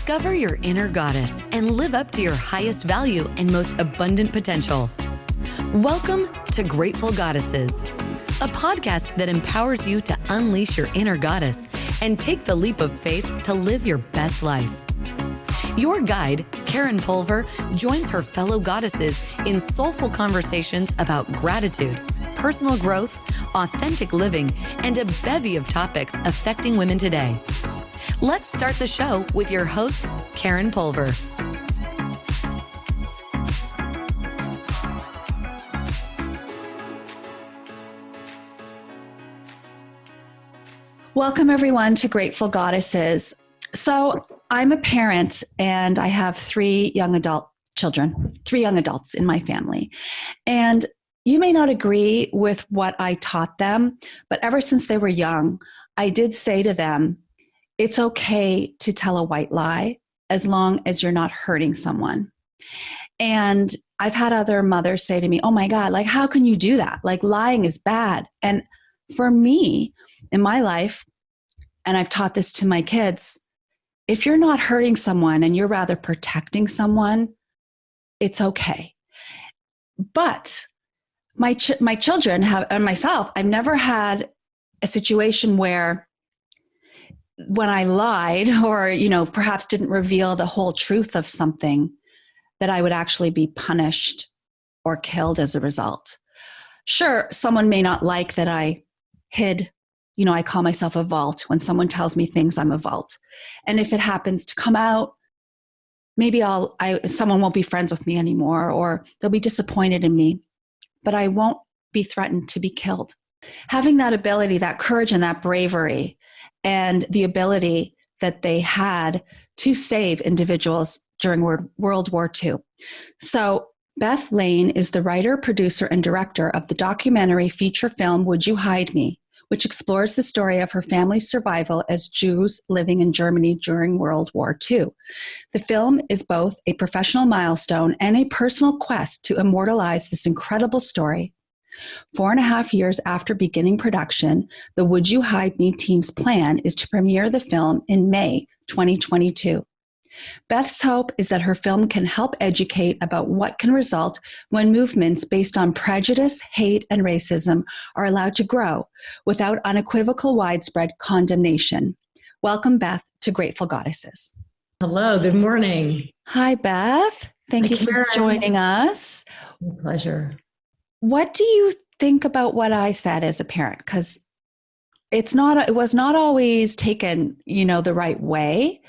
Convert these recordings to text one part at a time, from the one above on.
Discover your inner goddess and live up to your highest value and most abundant potential. Welcome to Grateful Goddesses, a podcast that empowers you to unleash your inner goddess and take the leap of faith to live your best life. Your guide, Karen Pulver, joins her fellow goddesses in soulful conversations about gratitude, personal growth, authentic living, and a bevy of topics affecting women today. Let's start the show with your host, Karen Pulver. Welcome, everyone, to Grateful Goddesses. So I'm a parent and I have three young adults in my family. And you may not agree with what I taught them, but ever since they were young, I did say to them, it's okay to tell a white lie as long as you're not hurting someone. And I've had other mothers say to me, oh my God, like, how can you do that? Like, lying is bad. And for me, in my life, and I've taught this to my kids, if you're not hurting someone and you're rather protecting someone, it's okay. But my children have, and myself, I've never had a situation where when I lied or, perhaps didn't reveal the whole truth of something, that I would actually be punished or killed as a result. Sure, someone may not like that I hid, I call myself a vault. When someone tells me things, I'm a vault. And if it happens to come out, maybe someone won't be friends with me anymore, or they'll be disappointed in me, but I won't be threatened to be killed. Having that ability, that courage and that bravery, and the ability that they had to save individuals during World War II. So Beth Lane is the writer, producer, and director of the documentary feature film, Would You Hide Me?, which explores the story of her family's survival as Jews living in Germany during World War II. The film is both a professional milestone and a personal quest to immortalize this incredible story. 4.5 years after beginning production, the Would You Hide Me team's plan is to premiere the film in May 2022. Beth's hope is that her film can help educate about what can result when movements based on prejudice, hate, and racism are allowed to grow without unequivocal widespread condemnation. Welcome, Beth, to Grateful Goddesses. Hello, good morning. Hi, Beth. Thank you for joining us. My pleasure. What do you think about what I said as a parent? Because it was not always taken, the right way.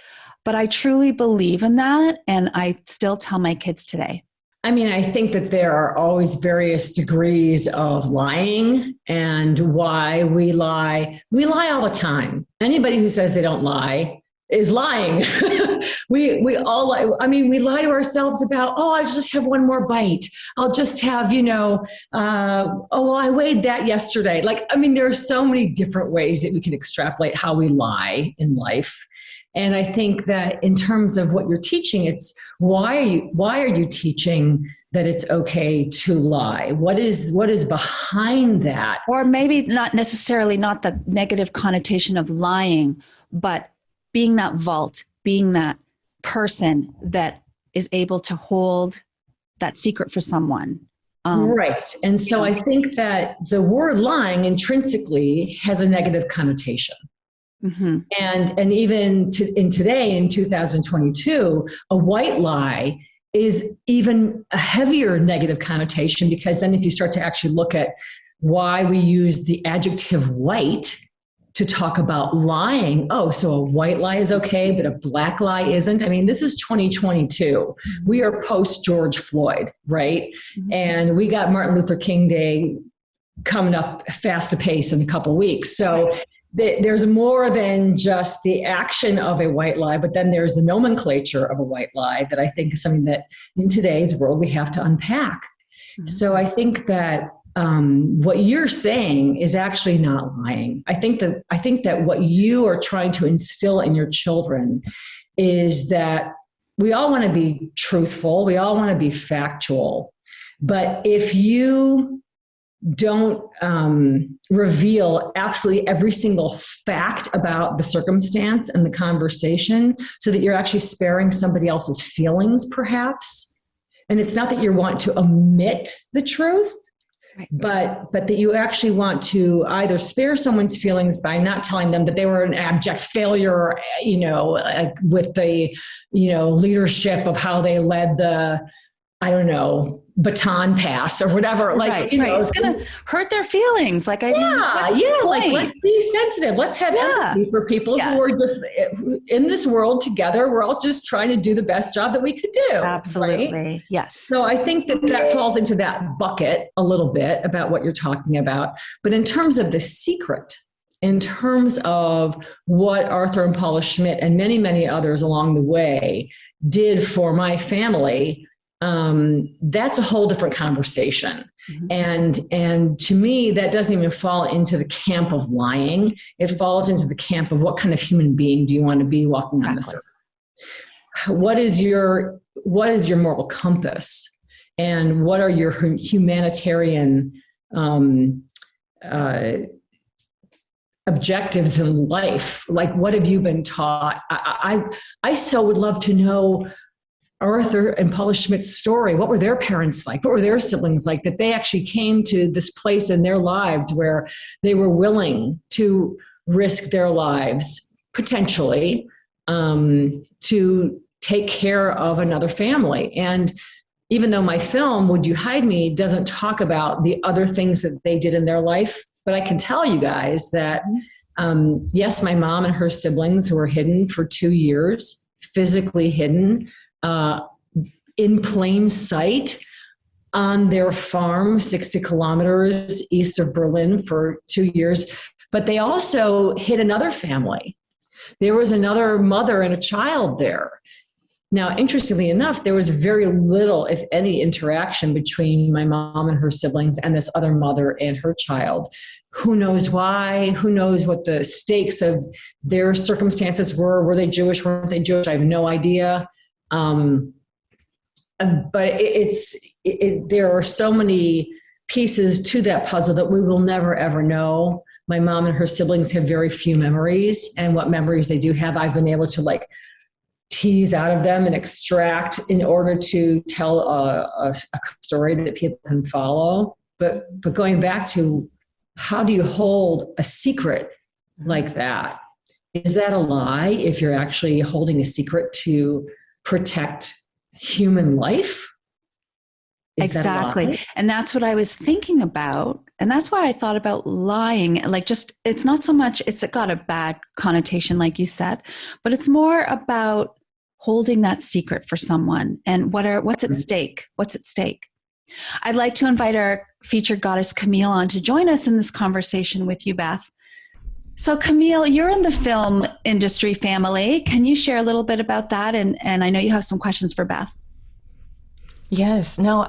But I truly believe in that, and I still tell my kids today. I mean, I think that there are always various degrees of lying and why we lie. We lie all the time. Anybody who says they don't lie is lying. we all lie. I mean, we lie to ourselves about, I'll just have one more bite. I'll just have, I weighed that yesterday. There are so many different ways that we can extrapolate how we lie in life. And I think that in terms of what you're teaching, it's why are you teaching that it's okay to lie? What is behind that? Or maybe not necessarily not the negative connotation of lying, but being that vault, being that person that is able to hold that secret for someone. Right. And so I think that the word lying intrinsically has a negative connotation. Mm-hmm. And even today, in 2022, a white lie is even a heavier negative connotation, because then if you start to actually look at why we use the adjective white to talk about lying, so a white lie is okay, but a black lie isn't. I mean, this is 2022. We are post George Floyd, right? Mm-hmm. And we got Martin Luther King Day coming up fast apace in a couple weeks. So there's more than just the action of a white lie, but then there's the nomenclature of a white lie that I think is something that in today's world we have to unpack. Mm-hmm. So I think that what you're saying is actually not lying. I think that what you are trying to instill in your children is that we all want to be truthful, we all want to be factual, but if you don't reveal absolutely every single fact about the circumstance and the conversation, so that you're actually sparing somebody else's feelings, perhaps. And it's not that you want to omit the truth, right, but that you actually want to either spare someone's feelings by not telling them that they were an abject failure, with the, leadership of how they led the, baton pass or whatever. Like, it's going to hurt their feelings. Like, let's be sensitive. Let's have empathy for people who are just in this world together. We're all just trying to do the best job that we could do. Absolutely. Right? Yes. So I think that falls into that bucket a little bit about what you're talking about. But in terms of the secret, in terms of what Arther and Paula Schmitt and many, many others along the way did for my family, that's a whole different conversation. Mm-hmm. And to me, that doesn't even fall into the camp of lying. It falls into the camp of what kind of human being do you want to be walking on this earth? What is your moral compass? And what are your humanitarian objectives in life? Like, what have you been taught? I so would love to know Arther and Paula Schmitt's story. What were their parents like? What were their siblings like, that they actually came to this place in their lives where they were willing to risk their lives, potentially, to take care of another family? And even though my film, Would You Hide Me, doesn't talk about the other things that they did in their life, but I can tell you guys that, yes, my mom and her siblings were hidden for 2 years, physically hidden, in plain sight on their farm 60 kilometers east of Berlin for 2 years. But they also hid another family. There was another mother and a child there. Now, interestingly enough, there was very little, if any, interaction between my mom and her siblings and this other mother and her child. Who knows why? Who knows what the stakes of their circumstances were? Were they Jewish? Weren't they Jewish? I have no idea. But there are so many pieces to that puzzle that we will never, ever know. My mom and her siblings have very few memories, and what memories they do have, I've been able to tease out of them and extract in order to tell a story that people can follow. But going back to, how do you hold a secret like that? Is that a lie if you're actually holding a secret to protect human life? Exactly. And that's what I was thinking about. And that's why I thought about lying. It's not so much, it's got a bad connotation, like you said, but it's more about holding that secret for someone and what's at stake. What's at stake? I'd like to invite our featured goddess Camille on to join us in this conversation with you, Beth. So Camille, you're in the film industry family. Can you share a little bit about that? And I know you have some questions for Beth. Yes. No.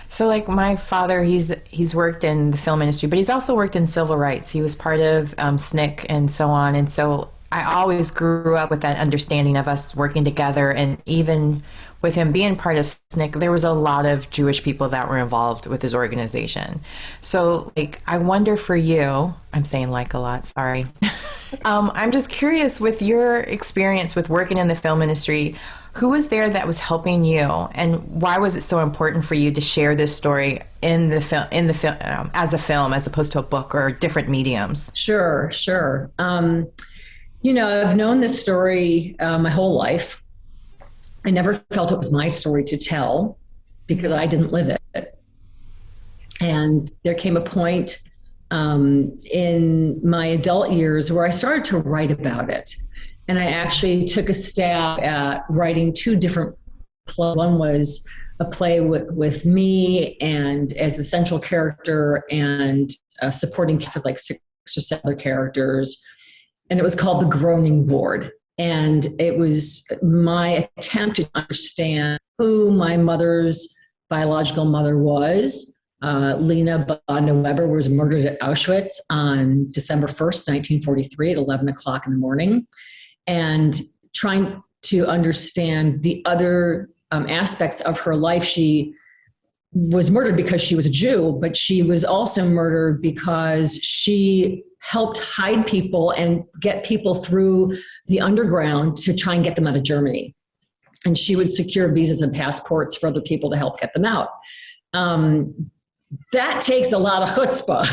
So my father, he's worked in the film industry, but he's also worked in civil rights. He was part of SNCC and so on. And so I always grew up with that understanding of us working together. And even with him being part of SNCC, there was a lot of Jewish people that were involved with his organization. So I wonder for you, I'm saying a lot, sorry. I'm just curious, with your experience with working in the film industry, who was there that was helping you, and why was it so important for you to share this story in the film, as a film, as opposed to a book or different mediums? Sure. I've known this story my whole life. I never felt it was my story to tell because I didn't live it. And there came a point in my adult years where I started to write about it. And I actually took a stab at writing 2 different plays. One was a play with me and as the central character and a supporting cast of 6 or 7 other characters. And it was called The Groaning Board. And it was my attempt to understand who my mother's biological mother was. Lena Bonda Weber was murdered at Auschwitz on December 1st, 1943 at 11 o'clock in the morning. And trying to understand the other aspects of her life. She was murdered because she was a Jew, but she was also murdered because she helped hide people and get people through the underground to try and get them out of Germany. And she would secure visas and passports for other people to help get them out. That takes a lot of chutzpah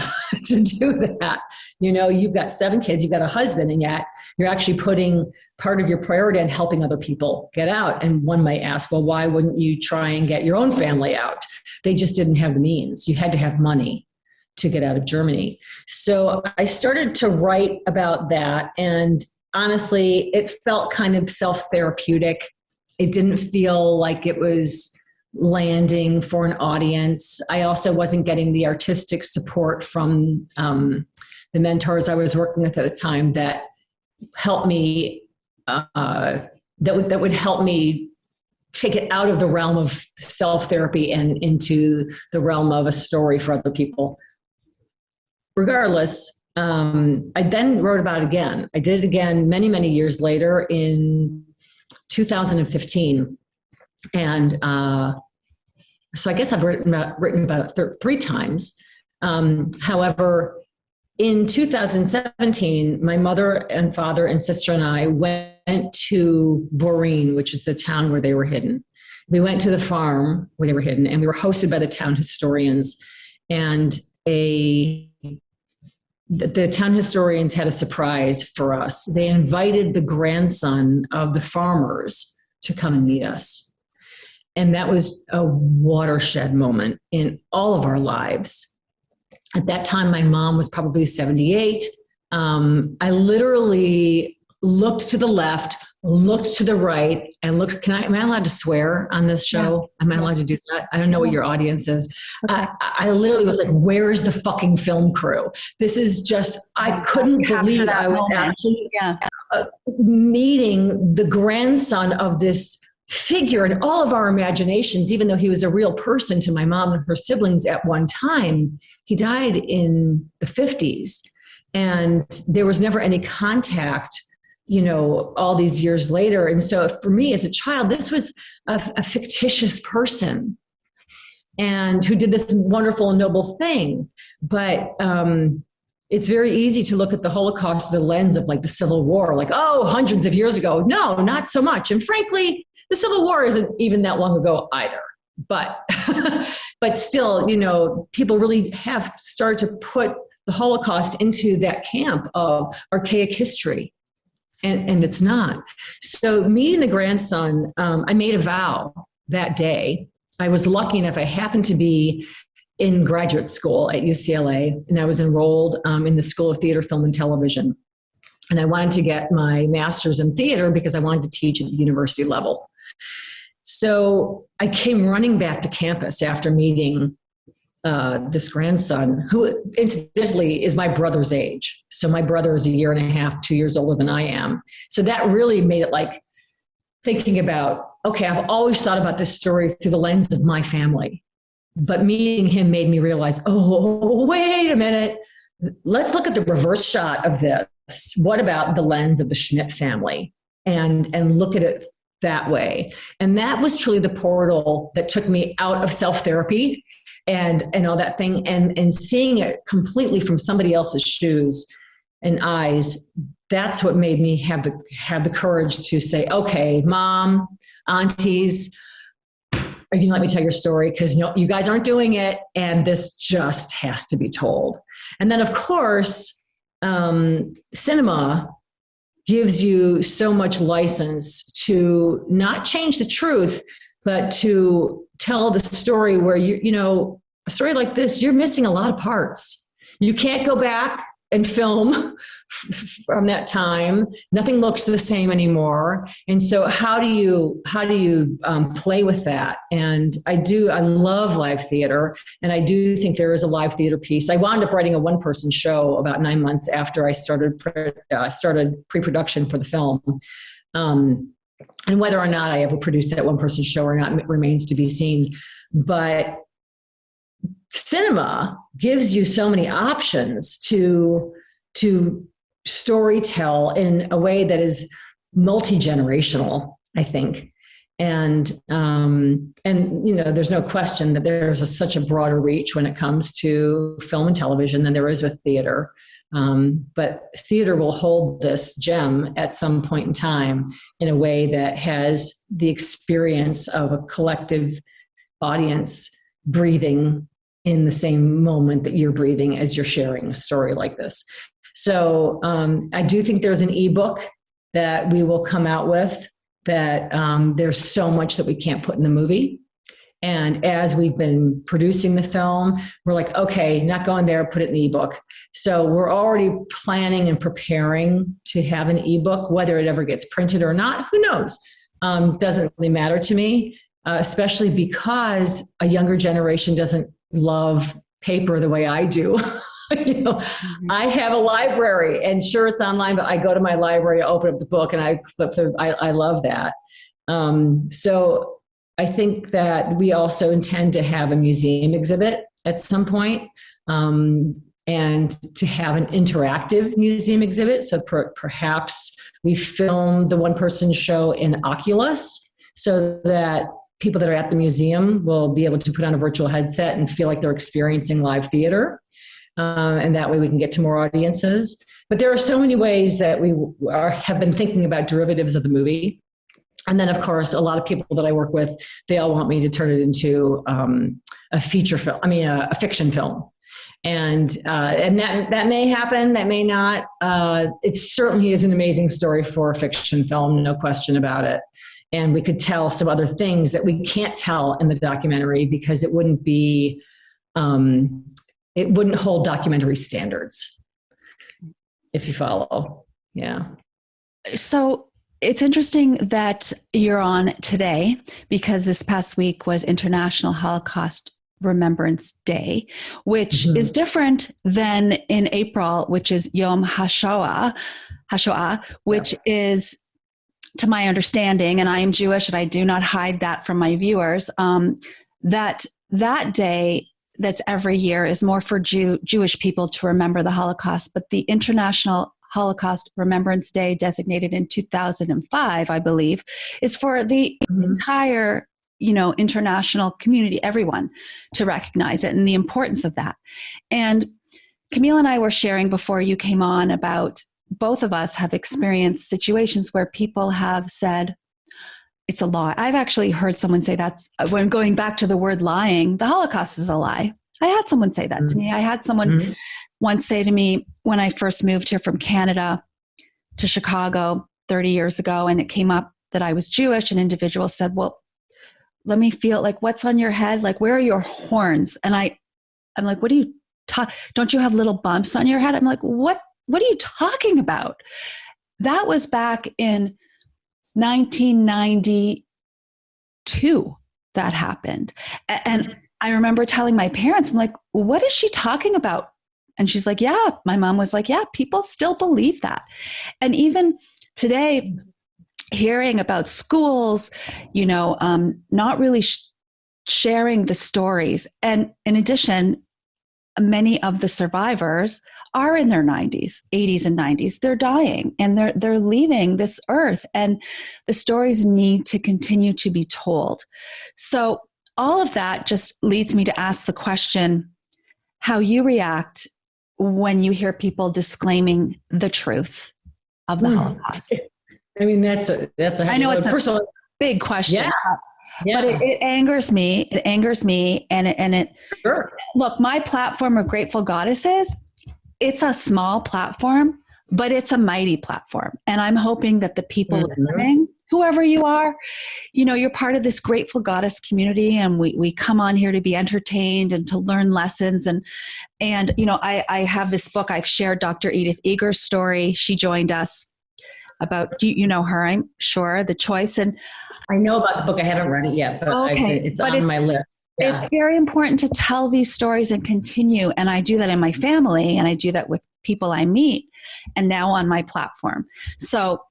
to do that. You know, you've got 7 kids, you've got a husband, and yet you're actually putting part of your priority on helping other people get out. And one might ask, well, why wouldn't you try and get your own family out? They just didn't have the means. You had to have money to get out of Germany. So I started to write about that. And honestly, it felt kind of self-therapeutic. It didn't feel like it was landing for an audience. I also wasn't getting the artistic support from the mentors I was working with at the time that helped me, that would help me take it out of the realm of self-therapy and into the realm of a story for other people. Regardless, I then wrote about it again. I did it again many, many years later in 2015. And so I guess I've written about it 3 times. However, in 2017, my mother and father and sister and I went to Verhafta, which is the town where they were hidden. We went to the farm where they were hidden, and we were hosted by the town historians. And the town historians had a surprise for us. They invited the grandson of the farmers to come and meet us. And that was a watershed moment in all of our lives. At that time, my mom was probably 78. I literally looked to the left, looked to the right, and looked. Am I allowed to swear on this show? Yeah. Am I allowed to do that? I don't know what your audience is. Okay. I literally was like, where's the fucking film crew? This is just, I couldn't believe I was actually meeting the grandson of this figure in all of our imaginations, even though he was a real person to my mom and her siblings at one time. He died in the 50s, and there was never any contact, you know, all these years later. And so for me as a child, this was a fictitious person and who did this wonderful and noble thing. But it's very easy to look at the Holocaust through the lens of like the Civil War, like, oh, hundreds of years ago. No, not so much. And frankly, the Civil War isn't even that long ago either. But but still, you know, people really have started to put the Holocaust into that camp of archaic history. And it's not. So meeting the grandson, I made a vow that day. I was lucky enough, I happened to be in graduate school at UCLA, and I was enrolled in the School of Theater, Film, and Television. And I wanted to get my master's in theater because I wanted to teach at the university level. So I came running back to campus after meeting this grandson, who incidentally is my brother's age. So my brother is 1.5 years, 2 years older than I am. So that really made it like thinking about, okay, I've always thought about this story through the lens of my family. But meeting him made me realize, oh, wait a minute. Let's look at the reverse shot of this. What about the lens of the Schmitt family? And look at it that way. And that was truly the portal that took me out of self-therapy and all that thing, and seeing it completely from somebody else's shoes and eyes. That's what made me have the courage to say, okay, mom, aunties, are you gonna let me tell your story? Because no, you guys aren't doing it, and this just has to be told. And then, of course, cinema gives you so much license to not change the truth, but to tell the story where you know, a story like this, you're missing a lot of parts. You can't go back and film from that time. Nothing looks the same anymore. And so how do you play with that? And I love live theater. And I do think there is a live theater piece. I wound up writing a one-person show about 9 months after I started pre-production for the film. And whether or not I ever produced that one-person show or not remains to be seen. But cinema gives you so many options to story tell in a way that is multi-generational, I think. There's no question that there's such a broader reach when it comes to film and television than there is with theater. But theater will hold this gem at some point in time in a way that has the experience of a collective audience breathing in the same moment that you're breathing as you're sharing a story like this. So I do think there's an ebook that we will come out with that there's so much that we can't put in the movie. And as we've been producing the film, we're like, okay, not going there, put it in the ebook. So we're already planning and preparing to have an ebook. Whether it ever gets printed or not, who knows? Doesn't really matter to me, especially because a younger generation doesn't love paper the way I do. I have a library, and sure, it's online, but I go to my library, I open up the book, and I flip through. I love that. So I think that we also intend to have a museum exhibit at some point, and to have an interactive museum exhibit. So perhaps we film the one-person show in Oculus so that people that are at the museum will be able to put on a virtual headset and feel like they're experiencing live theater. And that way we can get to more audiences. But there are so many ways that we have been thinking about derivatives of the movie. And then, of course, a lot of people that I work with, they all want me to turn it into a feature film. A fiction film. And that may happen, that may not. It certainly is an amazing story for a fiction film, no question about it. And we could tell some other things that we can't tell in the documentary because it wouldn't be... it wouldn't hold documentary standards, if you follow. Yeah. So it's interesting that you're on today because this past week was International Holocaust Remembrance Day, which is different than in April, which is Yom HaShoah, which is, to my understanding, and I am Jewish and I do not hide that from my viewers, that day that's every year is more for Jewish people to remember the Holocaust, but the International Holocaust Remembrance Day, designated in 2005, I believe, is for the entire, international community, everyone, to recognize it and the importance of that. And Camille and I were sharing before you came on about both of us have experienced situations where people have said, it's a lie. I've actually heard someone say when going back to the word lying, the Holocaust is a lie. I had someone say that to me. I had someone once say to me when I first moved here from Canada to Chicago 30 years ago, and it came up that I was Jewish, an individual said, well, let me feel like, what's on your head? Like, where are your horns? And I'm like, what do you don't you have little bumps on your head? I'm like, what are you talking about? That was back in 1992 that happened. And I remember telling my parents, I'm like, what is she talking about? And she's like, yeah, my mom was like, yeah, people still believe that. And even today, hearing about schools, not really sharing the stories. And in addition, many of the survivors are in their 90s, 80s and 90s. They're dying and they're leaving this earth, and the stories need to continue to be told. So all of that just leads me to ask the question, how you react when you hear people disclaiming the truth of the Holocaust. I mean, that's a I know it's first of all, big question. Yeah. But it angers me. It angers me. And it sure. Look, my platform of Grateful Goddesses, it's a small platform, but it's a mighty platform. And I'm hoping that the people listening, whoever you are, you're part of this Grateful Goddess community, and we come on here to be entertained and to learn lessons. And I have this book. I've shared Dr. Edith Eger's story. She joined us about, do you know her? I'm sure, The Choice. And I know about the book. I haven't read it yet, but it's on my list. Yeah. It's very important to tell these stories and continue. And I do that in my family, and I do that with people I meet, and now on my platform. So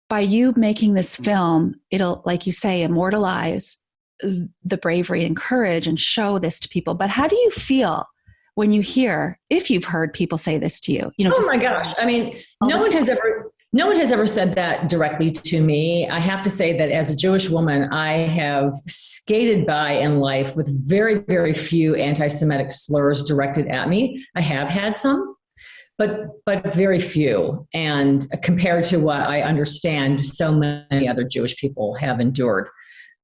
by you making this film, it'll, like you say, immortalize the bravery and courage and show this to people. But how do you feel when you hear, if you've heard people say this to you? Oh my gosh. I mean, no one has ever No one has ever said that directly to me. I have to say that as a Jewish woman, I have skated by in life with very, very few anti-Semitic slurs directed at me. I have had some, but very few. And compared to what I understand, so many other Jewish people have endured.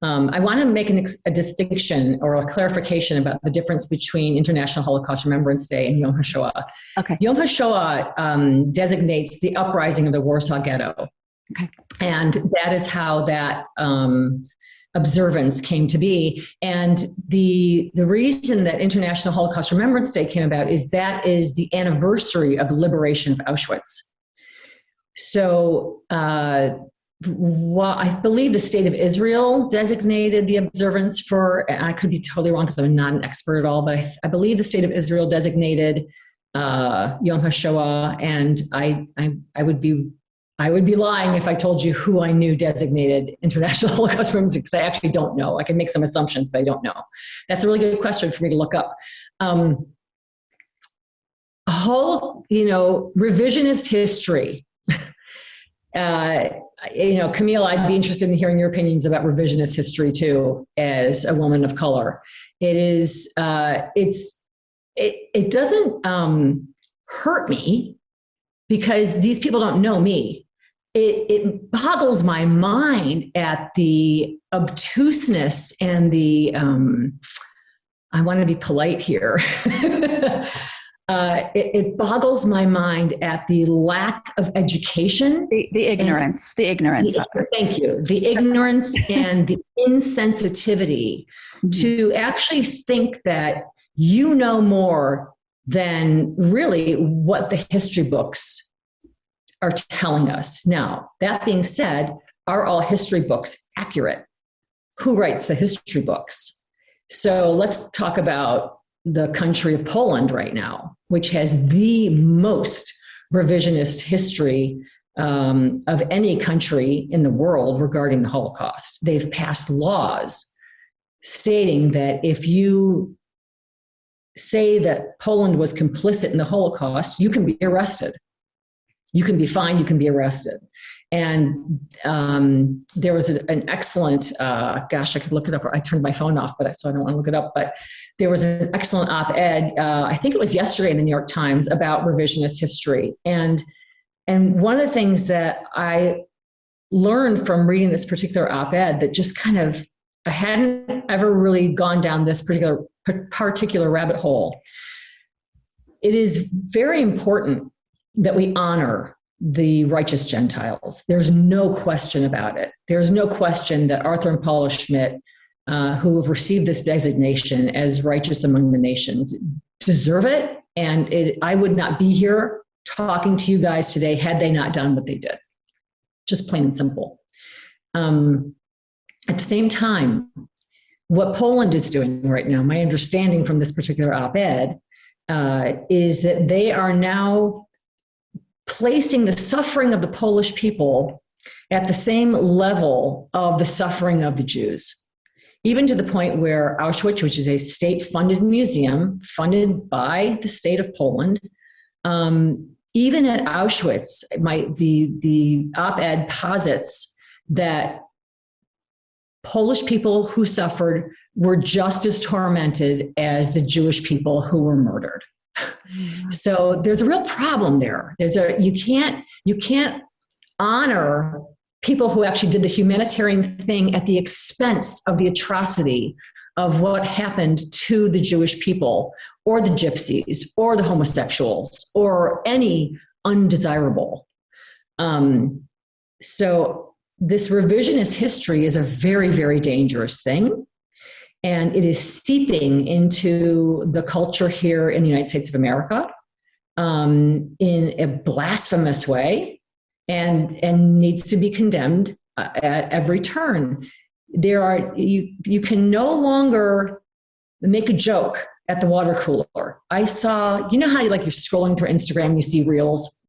I want to make a distinction or a clarification about the difference between International Holocaust Remembrance Day and Yom HaShoah. Okay. Yom HaShoah designates the uprising of the Warsaw Ghetto. Okay. And that is how that observance came to be. And the reason that International Holocaust Remembrance Day came about is that is the anniversary of the liberation of Auschwitz. So, I believe the state of Israel designated the observance for, and I could be totally wrong because I'm not an expert at all, but I believe the state of Israel designated Yom HaShoah, and I would be lying if I told you who I knew designated International Holocaust Remembrance, because I actually don't know. I can make some assumptions, but I don't know. That's a really good question for me to look up. Revisionist history. Camille, I'd be interested in hearing your opinions about revisionist history too, as a woman of color. It doesn't hurt me because these people don't know me. It boggles my mind at the obtuseness and the, I want to be polite here. It boggles my mind at the lack of education. The ignorance. Thank you. The ignorance and the insensitivity to actually think that you know more than really what the history books are telling us. Now, that being said, are all history books accurate? Who writes the history books? So let's talk about the country of Poland right now, which has the most revisionist history of any country in the world regarding the Holocaust. They've passed laws stating that if you say that Poland was complicit in the Holocaust, you can be arrested. You can be fined, you can be arrested. And there was an excellent, I could look it up. I turned my phone off, so I don't want to look it up. But there was an excellent op-ed, I think it was yesterday in the New York Times, about revisionist history. And one of the things that I learned from reading this particular op-ed that just kind of, I hadn't ever really gone down this particular rabbit hole. It is very important that we honor the righteous Gentiles. There's no question about it. There's no question that Arther and Paula Schmitt, who have received this designation as righteous among the nations, deserve it. And I would not be here talking to you guys today had they not done what they did. Just plain and simple. At the same time, what Poland is doing right now, my understanding from this particular op-ed, is that they are now placing the suffering of the Polish people at the same level of the suffering of the Jews, even to the point where Auschwitz, which is a state-funded museum funded by the state of Poland, even at Auschwitz, the op-ed posits that Polish people who suffered were just as tormented as the Jewish people who were murdered. So there's a real problem there. You can't honor people who actually did the humanitarian thing at the expense of the atrocity of what happened to the Jewish people or the gypsies or the homosexuals or any undesirable. So this revisionist history is a very, very dangerous thing. And it is seeping into the culture here in the United States of America in a blasphemous way and needs to be condemned at every turn. You can no longer make a joke at the water cooler. I saw, you know how you're scrolling through Instagram, you see reels.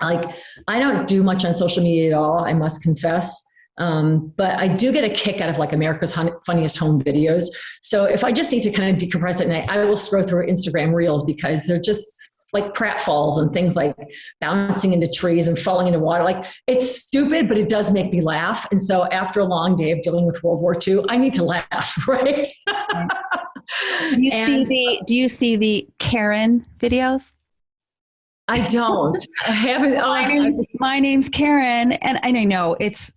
I don't do much on social media at all, I must confess. But I do get a kick out of America's Funniest Home Videos. So if I just need to kind of decompress at night, I will scroll through Instagram reels because they're just like pratfalls and things like bouncing into trees and falling into water. Like, it's stupid, but it does make me laugh. And so after a long day of dealing with World War II, I need to laugh, right? Do you see the Karen videos? I don't. I haven't. My name's Karen, and I know it's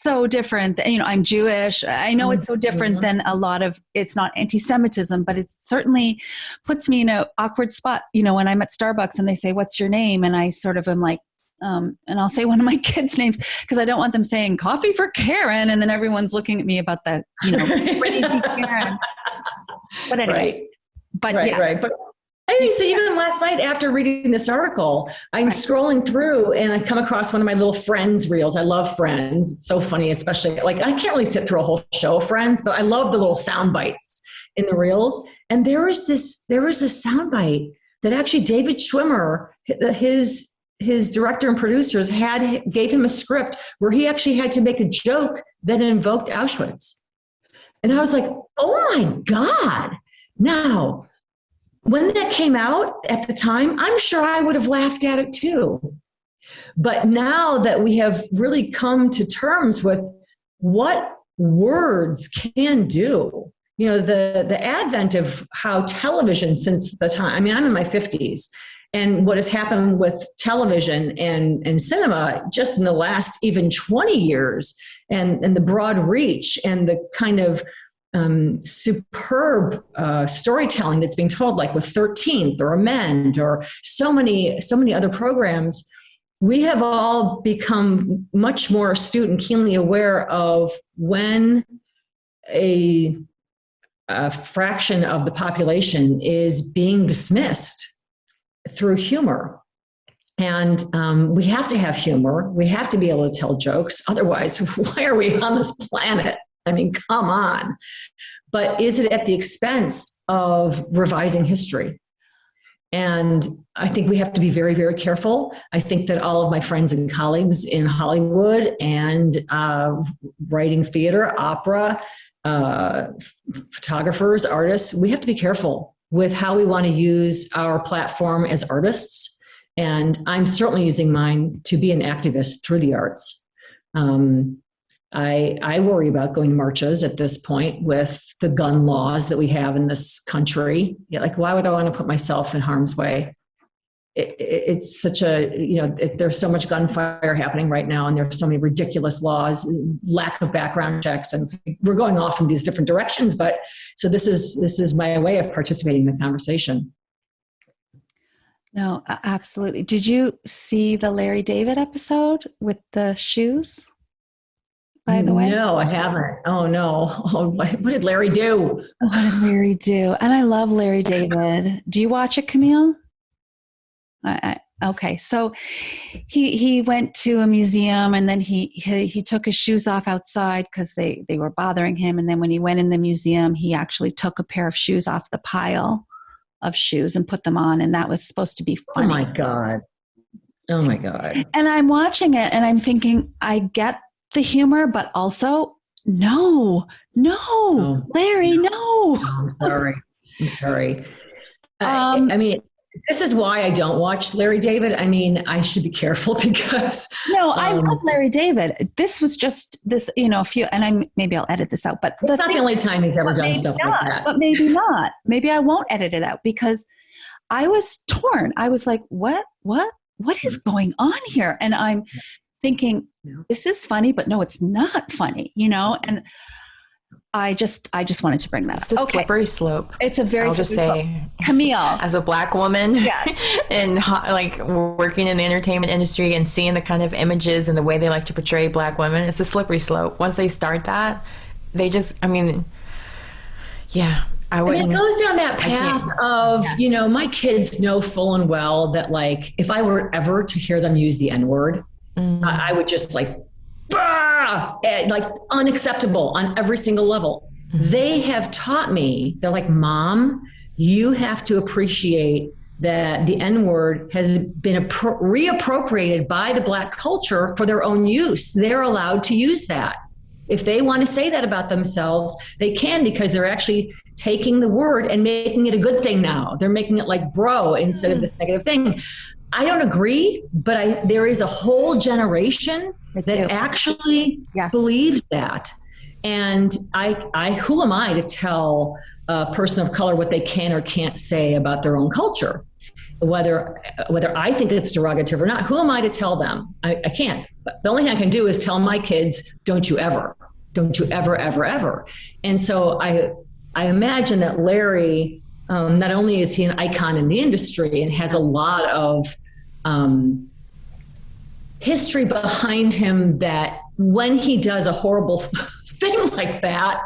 so different. You know, I'm Jewish. I know it's so different than a lot of. It's not anti-Semitism, but it certainly puts me in an awkward spot. You know, when I'm at Starbucks and they say, "What's your name?" and I sort of am like, and I'll say one of my kids' names because I don't want them saying "Coffee for Karen," and then everyone's looking at me about the crazy Karen. But anyway, yes. But so even last night after reading this article, I'm scrolling through and I come across one of my little Friends reels. I love Friends. It's so funny, especially like I can't really sit through a whole show of Friends, but I love the little sound bites in the reels. And there was this sound bite that actually David Schwimmer, his director and producers gave him a script where he actually had to make a joke that invoked Auschwitz. And I was like, oh my God. Now, when that came out at the time, I'm sure I would have laughed at it too. But now that we have really come to terms with what words can do, you know, the advent of how television since the time, I mean, I'm in my 50s, and what has happened with television and cinema just in the last even 20 years, and the broad reach and the kind of superb storytelling that's being told, like with 13th or Amend or so many other programs, we have all become much more astute and keenly aware of when a fraction of the population is being dismissed through humor. And we have to have humor. We have to be able to tell jokes. Otherwise, why are we on this planet? I mean, come on. But is it at the expense of revising history? And I think we have to be very, very careful. I think that all of my friends and colleagues in Hollywood and writing theater, opera, photographers, artists, we have to be careful with how we want to use our platform as artists. And I'm certainly using mine to be an activist through the arts. I worry about going to marches at this point with the gun laws that we have in this country. Like, why would I want to put myself in harm's way? It's such there's so much gunfire happening right now, and there's so many ridiculous laws, lack of background checks, and we're going off in these different directions. But so this is my way of participating in the conversation. No, absolutely. Did you see the Larry David episode with the shoes? By the way? No, I haven't. Oh, no. Oh, what did Larry do? What did Larry do? And I love Larry David. Do you watch it, Camille? Okay. So he went to a museum, and then he took his shoes off outside because they were bothering him. And then when he went in the museum, he actually took a pair of shoes off the pile of shoes and put them on. And that was supposed to be funny. Oh, my God. And I'm watching it and I'm thinking, I get the humor, but also no, Larry, no. I'm sorry. I mean, this is why I don't watch Larry David. I mean, I should be careful because I love Larry David. This was just this, a few, and maybe I'll edit this out, but it's not the only time he's ever done stuff like that. But maybe not. Maybe I won't edit it out because I was torn. I was like, what is going on here? And I'm thinking, this is funny, but no, it's not funny, and I just wanted to bring that up. It's a slippery slope. It's a very I'll just say, Camille, as a Black woman, yes, and like working in the entertainment industry and seeing the kind of images and the way they like to portray Black women, it's a slippery slope. Once they start that, they just, I wouldn't. And it goes down that path of, my kids know full and well that, like, if I were ever to hear them use the N-word, I would just like unacceptable on every single level. Mm-hmm. They have taught me, they're like, Mom, you have to appreciate that the N-word has been reappropriated by the Black culture for their own use. They're allowed to use that. If they want to say that about themselves, they can, because they're actually taking the word and making it a good thing now. They're making it like bro instead of this negative thing. I don't agree, but there is a whole generation that actually believes that. And who am I to tell a person of color what they can or can't say about their own culture? Whether I think it's derogative or not, who am I to tell them? I can't. But the only thing I can do is tell my kids, don't you ever, ever, ever. And so I imagine that Larry, not only is he an icon in the industry and has a lot of history behind him, that when he does a horrible thing like that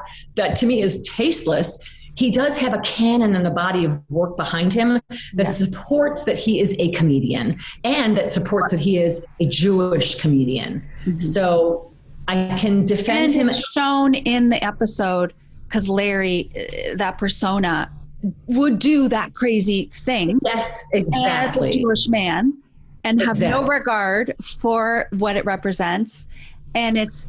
to me is tasteless, he does have a canon and a body of work behind him that supports that he is a comedian and that supports that he is a Jewish comedian. Mm-hmm. So I can defend him. It's shown in the episode because Larry, that persona, would do that crazy thing. Yes, exactly. As a Jewish man and have no regard for what it represents. And it's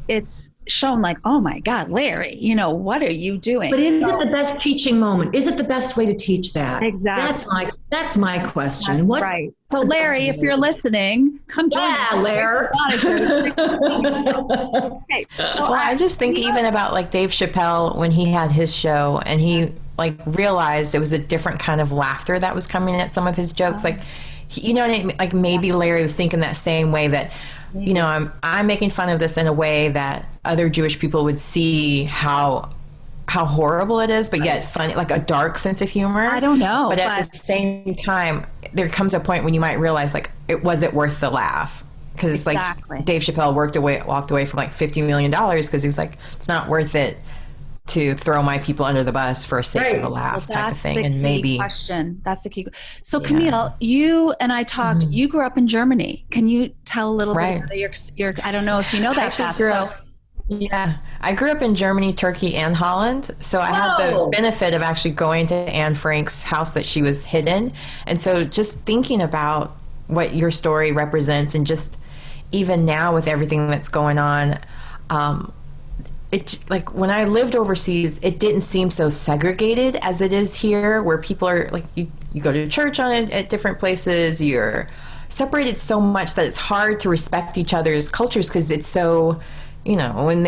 shown like, oh my God, Larry, what are you doing? But is it the best teaching moment? Is it the best way to teach that? Exactly. That's my question. What's right. So Larry, if you're listening, come join us. Yeah, Larry. Okay. So I just think even about like Dave Chappelle when he had his show and he like realized it was a different kind of laughter that was coming at some of his jokes. Like, you know what I mean? Like maybe Larry was thinking that same way that, I'm making fun of this in a way that other Jewish people would see how horrible it is, but yet funny, like a dark sense of humor. I don't know. But at the same time, there comes a point when you might realize like, was it worth the laugh? Because like Dave Chappelle walked away from like $50 million because he was like, it's not worth it to throw my people under the bus for a sake of a laugh type of thing. And maybe question. That's the key. So Camille, you and I talked, you grew up in Germany. Can you tell a little bit about your I don't know if you know that path. Yeah, I grew up in Germany, Turkey, and Holland. So I had the benefit of actually going to Anne Frank's house that she was hidden. And so just thinking about what your story represents and just even now with everything that's going on, it like when I lived overseas, it didn't seem so segregated as it is here, where people are like you go to church at different places. You're separated so much that it's hard to respect each other's cultures because it's so, when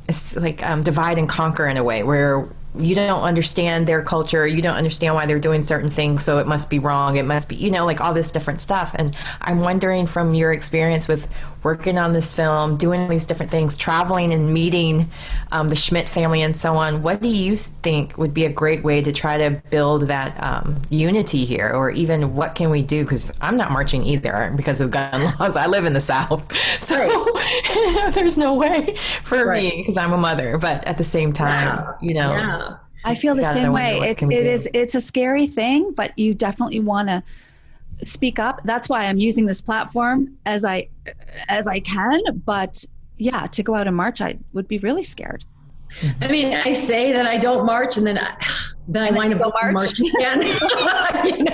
it's like divide and conquer in a way where you don't understand their culture, you don't understand why they're doing certain things, so it must be wrong, it must be, like all this different stuff. And I'm wondering from your experience with working on this film, doing these different things, traveling and meeting the Schmitt family and so on, what do you think would be a great way to try to build that unity here? Or even what can we do? Because I'm not marching either because of gun laws. I live in the South. So there's no way for me because I'm a mother. But at the same time, I feel the same way. It's a scary thing, but you definitely want to speak up. That's why I'm using this platform as I can. But yeah, to go out and march, I would be really scared. I mean, I say that I don't march, and then I wind up marching again.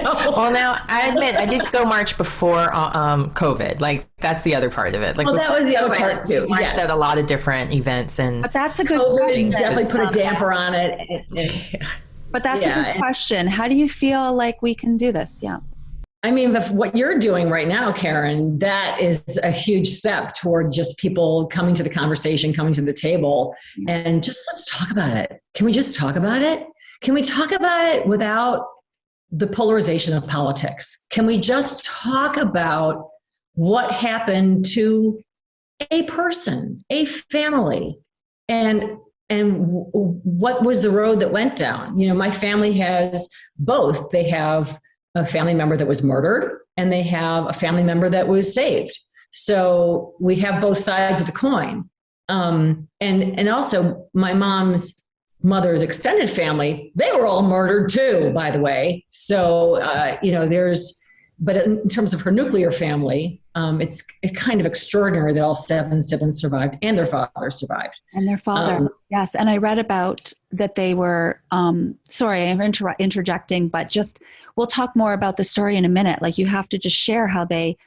Well, now I admit I did go march before COVID. Like that's the other part of it. Like, that was the other part too. Marched at a lot of different events, but that's a good question. Definitely put a damper on it. But that's a good question. How do you feel like we can do this? Yeah. I mean, what you're doing right now, Karen, that is a huge step toward just people coming to the conversation, coming to the table, and just let's talk about it. Can we just talk about it? Can we talk about it without the polarization of politics? Can we just talk about what happened to a person, a family, and what was the road that went down? My family has both. They have a family member that was murdered, and they have a family member that was saved. So we have both sides of the coin. And also my mom's mother's extended family, they were all murdered too, by the way. So, but in terms of her nuclear family, it's kind of extraordinary that all 7 siblings survived and their father survived. And their father, yes. And I read about that they were, sorry, I'm interjecting, but we'll talk more about the story in a minute. Like you have to just share how they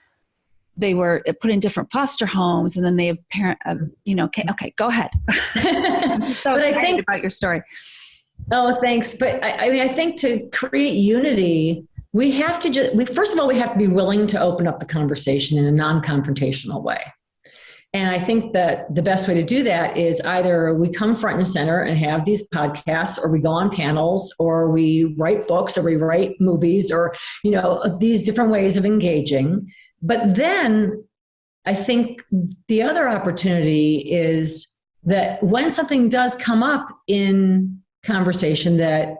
they were put in different foster homes, and then they have okay, go ahead. I'm just so excited about your story. Oh, thanks. But I think to create unity, we have to first of all, we have to be willing to open up the conversation in a non-confrontational way. And I think that the best way to do that is either we come front and center and have these podcasts, or we go on panels, or we write books, or we write movies, or, these different ways of engaging. But then I think the other opportunity is that when something does come up in conversation that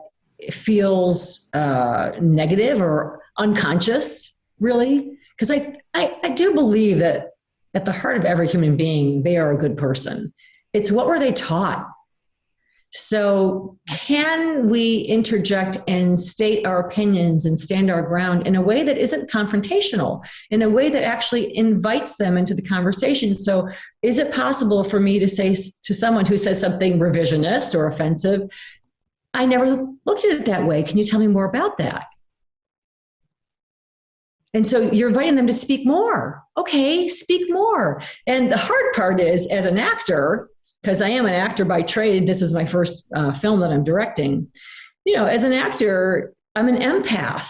feels negative or unconscious, really, because I do believe that at the heart of every human being, they are a good person. It's what were they taught? So can we interject and state our opinions and stand our ground in a way that isn't confrontational, in a way that actually invites them into the conversation? So is it possible for me to say to someone who says something revisionist or offensive, I never looked at it that way. Can you tell me more about that? And so you're inviting them to speak more. Okay, speak more. And the hard part is, as an actor, because I am an actor by trade, this is my first film that I'm directing. As an actor, I'm an empath.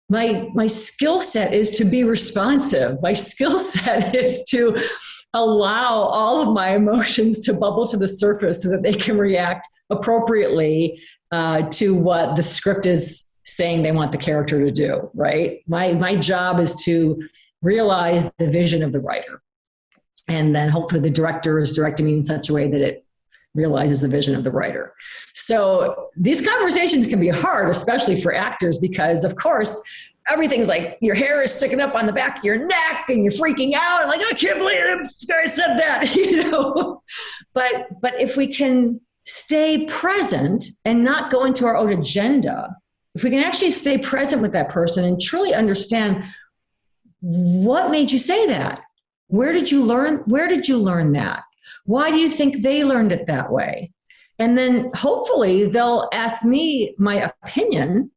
My skill set is to be responsive. My skill set is to allow all of my emotions to bubble to the surface so that they can react appropriately to what the script is saying they want the character to do, right? My job is to realize the vision of the writer. And then hopefully the director is directing me in such a way that it realizes the vision of the writer. So these conversations can be hard, especially for actors, because of course, everything's like your hair is sticking up on the back of your neck and you're freaking out. And like, I can't believe this guy said that, But if we can stay present and not go into our own agenda, if we can actually stay present with that person and truly understand what made you say that? Where did you learn that? Why do you think they learned it that way? And then hopefully they'll ask me my opinion.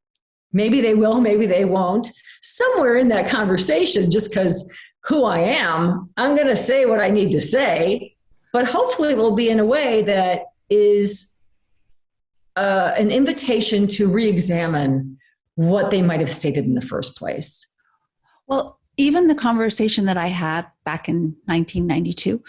Maybe they will, maybe they won't. Somewhere in that conversation, just because who I am, I'm going to say what I need to say, but hopefully it will be in a way that is an invitation to re-examine what they might have stated in the first place. Well, even the conversation that I had back in 1992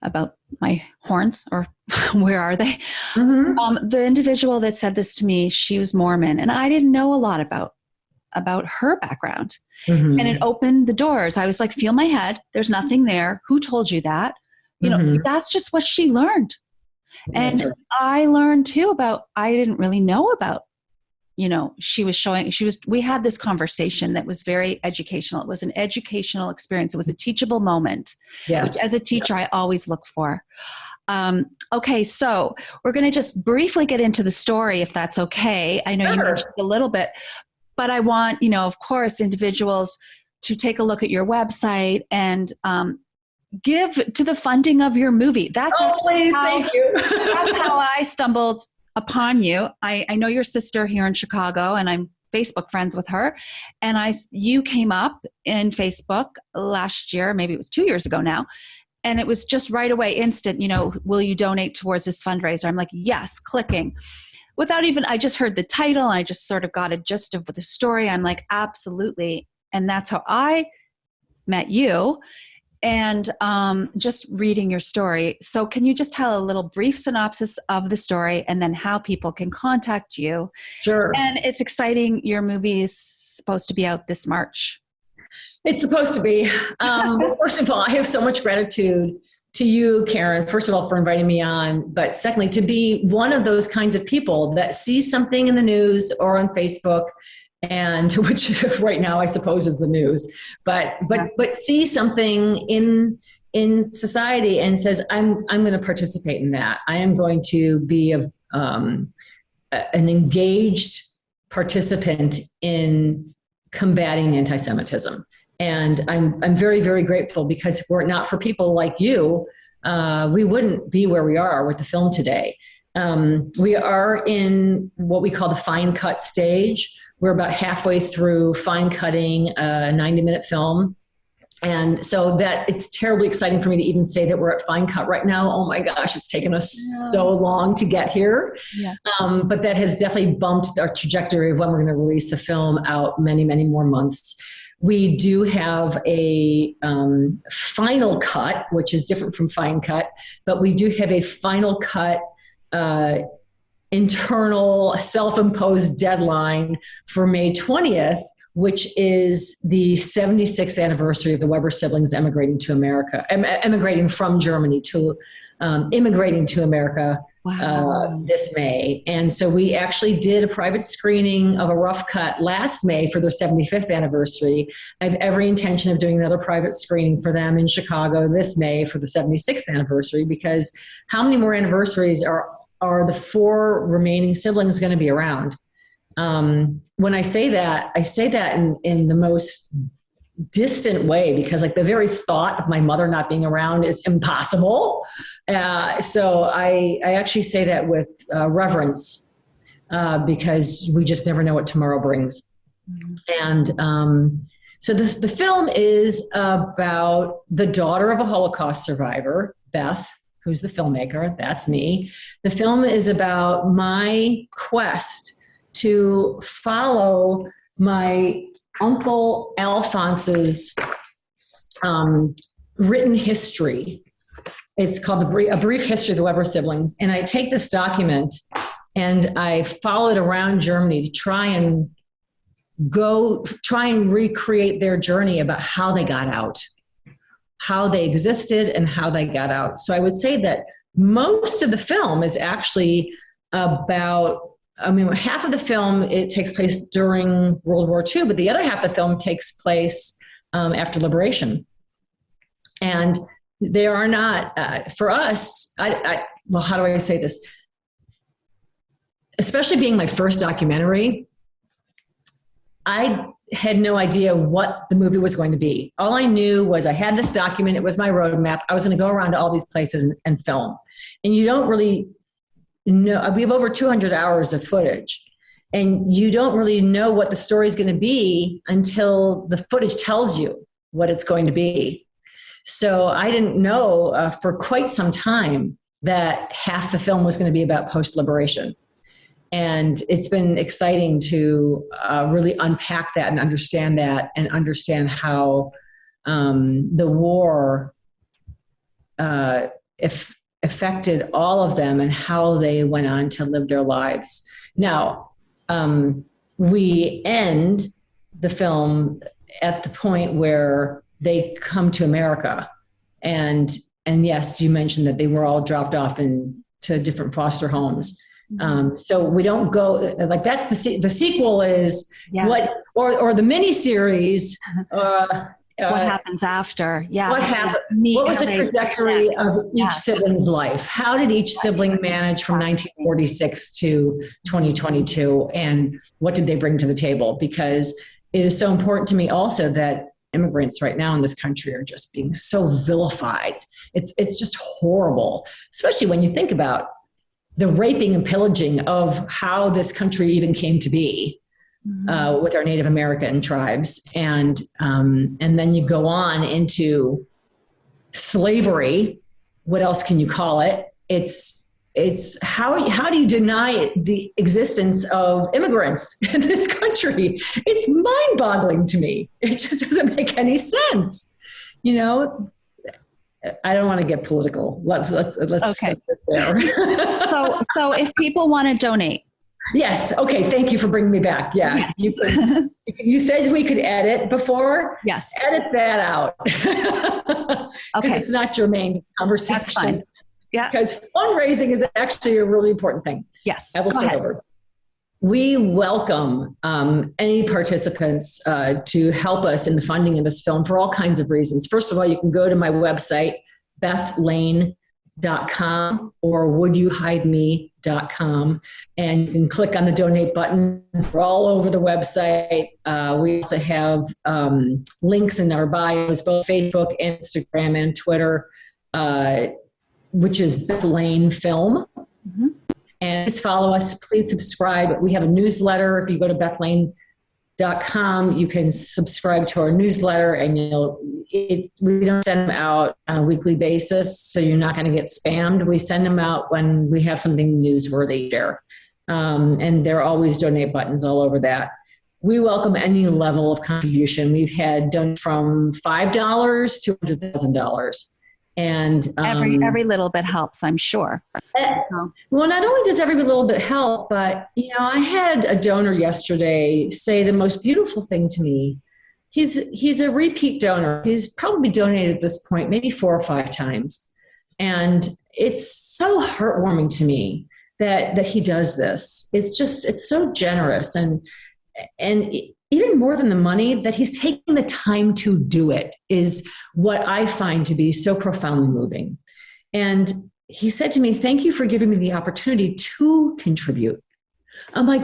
about my horns, or where are they? Mm-hmm. The individual that said this to me, she was Mormon, and I didn't know a lot about her background. Mm-hmm. And it opened the doors. I was like, feel my head. There's nothing there. Who told you that? That's just what she learned. And right. I learned too I didn't really know about, we had this conversation that was very educational. It was an educational experience. It was a teachable moment, which as a teacher, I always look for. Okay. So we're going to just briefly get into the story, if that's okay. I know you mentioned a little bit, but I want, of course, individuals to take a look at your website and, give to the funding of your movie. That's thank you. That's how I stumbled upon you. I know your sister here in Chicago, and I'm Facebook friends with her. And you came up in Facebook last year, maybe it was 2 years ago now. And it was just right away, instant, will you donate towards this fundraiser? I'm like, yes, clicking. Without even, I just heard the title. And I just sort of got a gist of the story. I'm like, absolutely. And that's how I met you. And just reading your story. So can you just tell a little brief synopsis of the story and then how people can contact you? Sure. And it's exciting. Your movie is supposed to be out this March. It's supposed to be. First of all, I have so much gratitude to you, Karen, first of all, for inviting me on. But secondly, to be one of those kinds of people that see something in the news or on Facebook, and which right now I suppose is the news, but see something in society and says, I'm going to participate in that. I am going to be an engaged participant in combating anti-Semitism. And I'm very, very grateful, because were it not for people like you, we wouldn't be where we are with the film today. We are in what we call the fine cut stage. We're about halfway through fine cutting a 90-minute film. And so that it's terribly exciting for me to even say that we're at fine cut right now. Oh my gosh, it's taken us so long to get here. Yeah. But that has definitely bumped our trajectory of when we're going to release the film out many, many more months. We do have a final cut, which is different from fine cut, but we do have a final cut internal self-imposed deadline for May 20th, which is the 76th anniversary of the Weber siblings emigrating to America, emigrating from Germany to immigrating to America. Wow. This May. And so we actually did a private screening of a rough cut last May for their 75th anniversary. I have every intention of doing another private screening for them in Chicago this May for the 76th anniversary, because how many more anniversaries are the 4 remaining siblings going to be around? When I say that in the most distant way, because like the very thought of my mother not being around is impossible. So I actually say that with reverence, because we just never know what tomorrow brings. And so the film is about the daughter of a Holocaust survivor, Beth, who's the filmmaker. That's me. The film is about my quest to follow my Uncle Alphonse's written history. It's called A Brief History of the Weber Siblings. And I take this document and I follow it around Germany to try and recreate their journey about how they got out, how they existed and how they got out. So I would say that most of the film is actually about, half of the film, it takes place during World War II, but the other half of the film takes place after liberation. And there are not, for us, well, how do I say this? Especially being my first documentary, I had no idea what the movie was going to be. All I knew was I had this document. It was my roadmap. I was going to go around to all these places and film. And you don't really know. We have over 200 hours of footage. And you don't really know what the story is going to be until the footage tells you what it's going to be. So I didn't know for quite some time that half the film was going to be about post-liberation. And it's been exciting to really unpack that and understand how the war affected all of them and how they went on to live their lives. Now, we end the film at the point where they come to America. And yes, you mentioned that they were all dropped off to different foster homes. So we don't go like that's the sequel is what or the mini series. What happens after? Yeah. What was the trajectory of each sibling's life? How did each sibling manage from 1946 to 2022? And what did they bring to the table? Because it is so important to me also that immigrants right now in this country are just being so vilified. It's just horrible, especially when you think about the raping and pillaging of how this country even came to be with our Native American tribes. And then you go on into slavery. What else can you call it? It's how do you deny the existence of immigrants in this country? It's mind-boggling to me. It just doesn't make any sense. You know, I don't want to get political. Let's okay. There. So if people want to donate. Yes. Okay. Thank you for bringing me back. Yeah. Yes. You said we could edit before. Yes. Edit that out. Okay. It's not germane to conversation. That's fine. Yeah. Because fundraising is actually a really important thing. Yes. I will start over. We welcome any participants to help us in the funding of this film for all kinds of reasons. First of all, you can go to my website, bethlane.com or wouldyouhideme.com, and you can click on the donate button. We're all over the website. We also have links in our bios, both Facebook, Instagram, and Twitter, which is Beth Lane Film. Mm-hmm. And please follow us. Please subscribe. We have a newsletter. If you go to bethlane.com, you can subscribe to our newsletter, and we don't send them out on a weekly basis, so you're not going to get spammed. We send them out when we have something newsworthy to share. And there are always donate buttons all over that. We welcome any level of contribution. We've had done from $5 to $100,000. And every little bit helps, I'm sure. Well, not only does every little bit help, but I had a donor yesterday say the most beautiful thing to me. He's a repeat donor. He's probably donated at this point maybe 4 or 5 times, and it's so heartwarming to me that he does this. It's so generous, and even more than the money, that he's taking the time to do it is what I find to be so profoundly moving. And he said to me, "Thank you for giving me the opportunity to contribute." I'm like,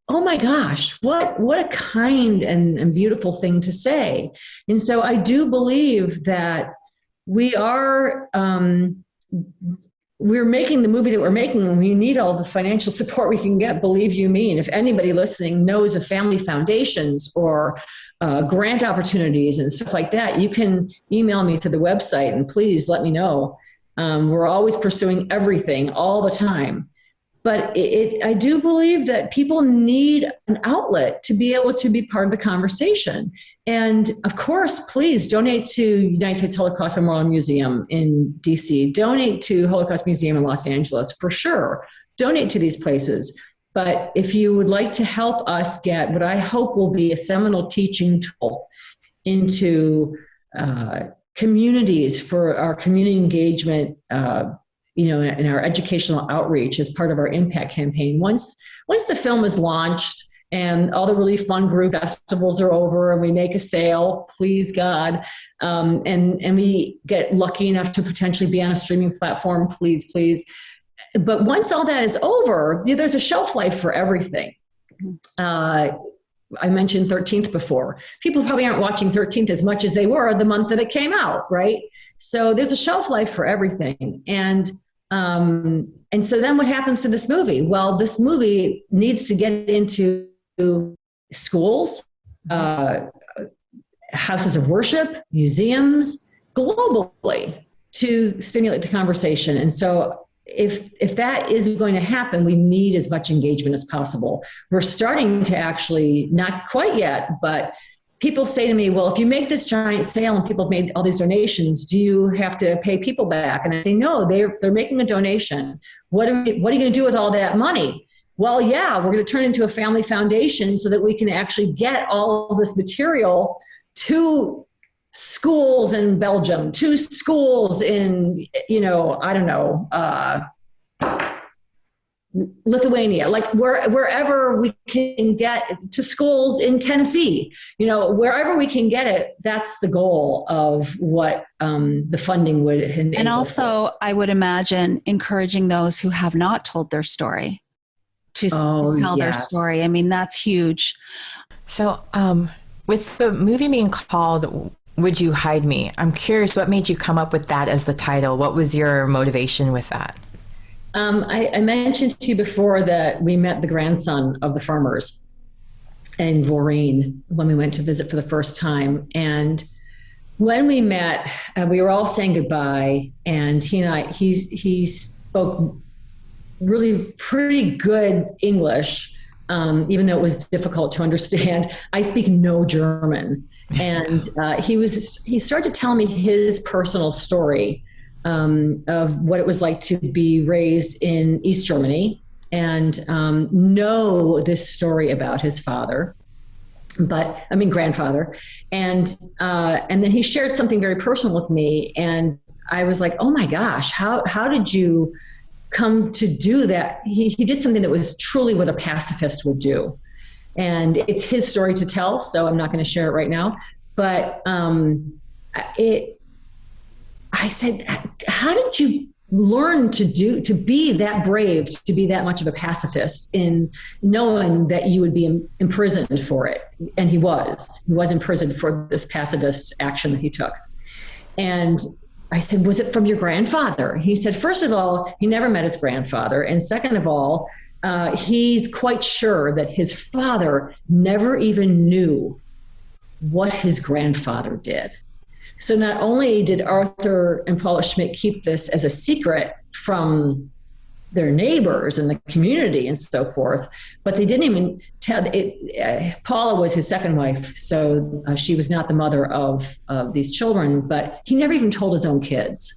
oh my gosh, what a kind and beautiful thing to say. And so I do believe that we're making the movie that we're making, and we need all the financial support we can get, believe you me. And if anybody listening knows of family foundations or grant opportunities and stuff like that, you can email me through the website and please let me know. We're always pursuing everything all the time. But I do believe that people need an outlet to be able to be part of the conversation. And of course, please donate to United States Holocaust Memorial Museum in DC. Donate to Holocaust Museum in Los Angeles, for sure. Donate to these places. But if you would like to help us get what I hope will be a seminal teaching tool into communities for our community engagement, in our educational outreach as part of our impact campaign. Once the film is launched and all the really fun Groove festivals are over and we make a sale, please God, and we get lucky enough to potentially be on a streaming platform, please. But once all that is over, there's a shelf life for everything. I mentioned 13th before. People probably aren't watching 13th as much as they were the month that it came out, right? So there's a shelf life for everything. And so then what happens to this movie? Well, this movie needs to get into schools, houses of worship, museums, globally, to stimulate the conversation. And so if that is going to happen, we need as much engagement as possible. We're starting to actually, not quite yet, but people say to me, well, if you make this giant sale and people have made all these donations, do you have to pay people back? And I say, no, they're making a donation. What are you going to do with all that money? Well, yeah, we're going to turn it into a family foundation so that we can actually get all of this material to schools in Belgium, to schools in, Lithuania, like wherever we can get, to schools in Tennessee, wherever we can get it, that's the goal of what the funding would enable. And also, I would imagine encouraging those who have not told their story to tell their story. I mean, that's huge. So with the movie being called Would You Hide Me, I'm curious, what made you come up with that as the title? What was your motivation with that? I mentioned to you before that we met the grandson of the farmers in Voreen when we went to visit for the first time. And when we met, we were all saying goodbye. And he spoke really pretty good English, even though it was difficult to understand. I speak no German. And he started to tell me his personal story of what it was like to be raised in East Germany and know this story about his father, grandfather. And then he shared something very personal with me. And I was like, oh my gosh, how did you come to do that? He did something that was truly what a pacifist would do. And it's his story to tell, so I'm not going to share it right now. But I said, how did you learn to be that brave, to be that much of a pacifist in knowing that you would be imprisoned for it? And he was imprisoned for this pacifist action that he took. And I said, was it from your grandfather? He said, first of all, he never met his grandfather. And second of all, he's quite sure that his father never even knew what his grandfather did. So not only did Arther and Paula Schmitt keep this as a secret from their neighbors and the community and so forth, but they didn't even tell it. Paula was his second wife, so she was not the mother of these children, but he never even told his own kids.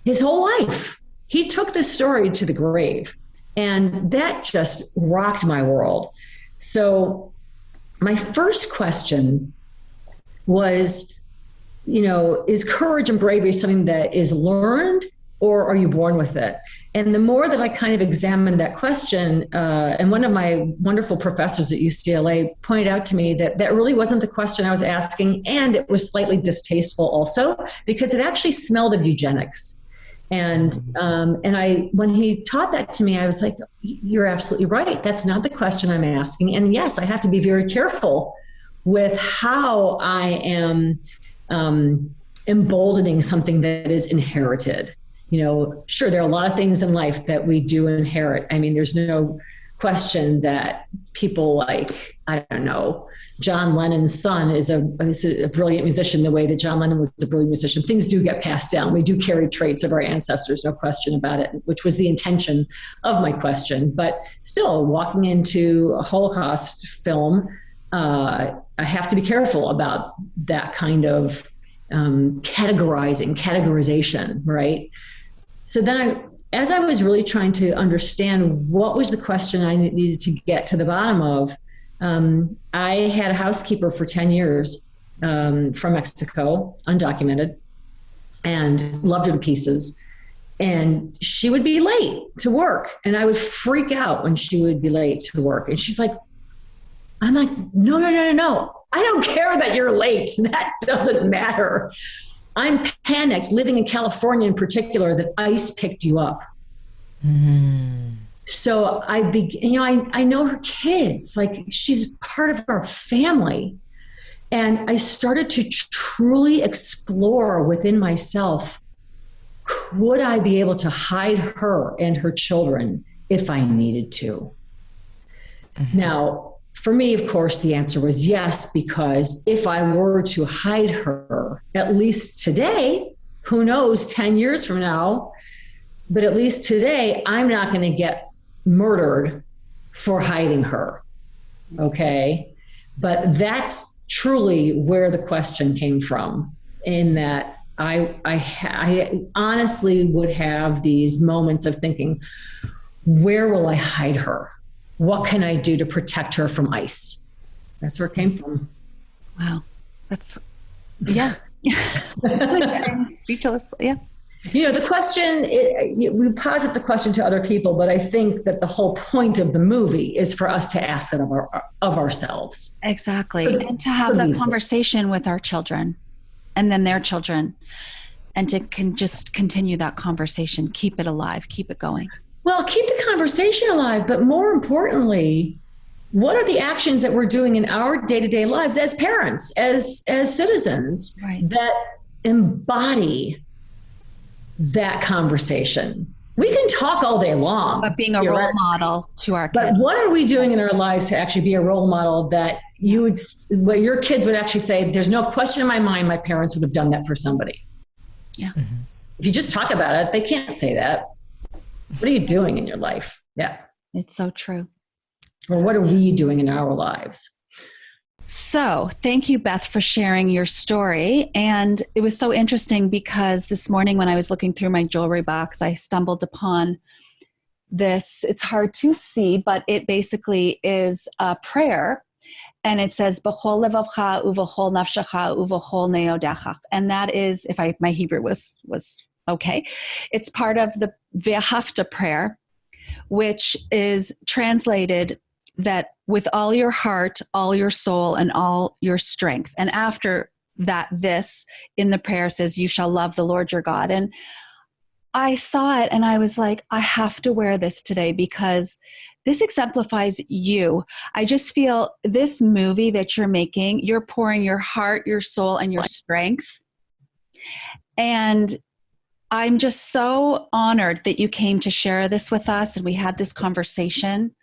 His whole life. He took this story to the grave, and that just rocked my world. So my first question was, is courage and bravery something that is learned, or are you born with it? And the more that I kind of examined that question, and one of my wonderful professors at UCLA pointed out to me that that really wasn't the question I was asking, and it was slightly distasteful also, because it actually smelled of eugenics. And when he taught that to me, I was like, you're absolutely right. That's not the question I'm asking. And yes, I have to be very careful with how I am emboldening something that is inherited. Sure, there are a lot of things in life that we do inherit. I mean, there's no question that people like, I don't know, John Lennon's son is a brilliant musician the way that John Lennon was a brilliant musician. Things do get passed down. We do carry traits of our ancestors, no question about it, which was the intention of my question. But still, walking into a Holocaust film, I have to be careful about that kind of categorization, right? So then as I was really trying to understand what was the question I needed to get to the bottom of, I had a housekeeper for 10 years from Mexico, undocumented, and loved her to pieces. And she would be late to work, and I would freak out when she would be late to work. And she's like, I'm like, no. I don't care that you're late. That doesn't matter. I'm panicked, living in California in particular, that ICE picked you up. So I know her kids, like she's part of our family. And I started to truly explore within myself, would I be able to hide her and her children if I needed to? Now, for me, of course, the answer was yes, because if I were to hide her, at least today, who knows, 10 years from now, but at least today, I'm not going to get murdered for hiding her. Okay. But that's truly where the question came from, in that I honestly would have these moments of thinking, where will I hide her? What can I do to protect her from ICE? That's where it came from. Wow. That's, yeah. I'm speechless. Yeah. The question, we posit the question to other people, but I think that the whole point of the movie is for us to ask it of ourselves. Exactly. And to have that conversation with our children and then their children, and to just continue that conversation, keep it alive, keep it going. Well, keep the conversation alive, but more importantly, what are the actions that we're doing in our day-to-day lives as parents, as citizens, right, that embody that conversation? We can talk all day long. But being a role model to our kids. But what are we doing in our lives to actually be a role model that what your kids would actually say, there's no question in my mind, my parents would have done that for somebody. Yeah. If you just talk about it, they can't say that. What are you doing in your life? Yeah. It's so true. Or what are we doing in our lives? So thank you, Beth, for sharing your story. And it was so interesting because this morning when I was looking through my jewelry box, I stumbled upon this. It's hard to see, but it basically is a prayer. And it says, B'chol levavcha uv'chol nafshecha uv'chol neodecha. And that is, if my Hebrew was okay, it's part of the Verhafta Prayer, which is translated that with all your heart, all your soul, and all your strength. And after that, this in the prayer says, you shall love the Lord your God. And I saw it and I was like, I have to wear this today because this exemplifies you. I just feel this movie that you're making, you're pouring your heart, your soul, and your strength. And I'm just so honored that you came to share this with us and we had this conversation,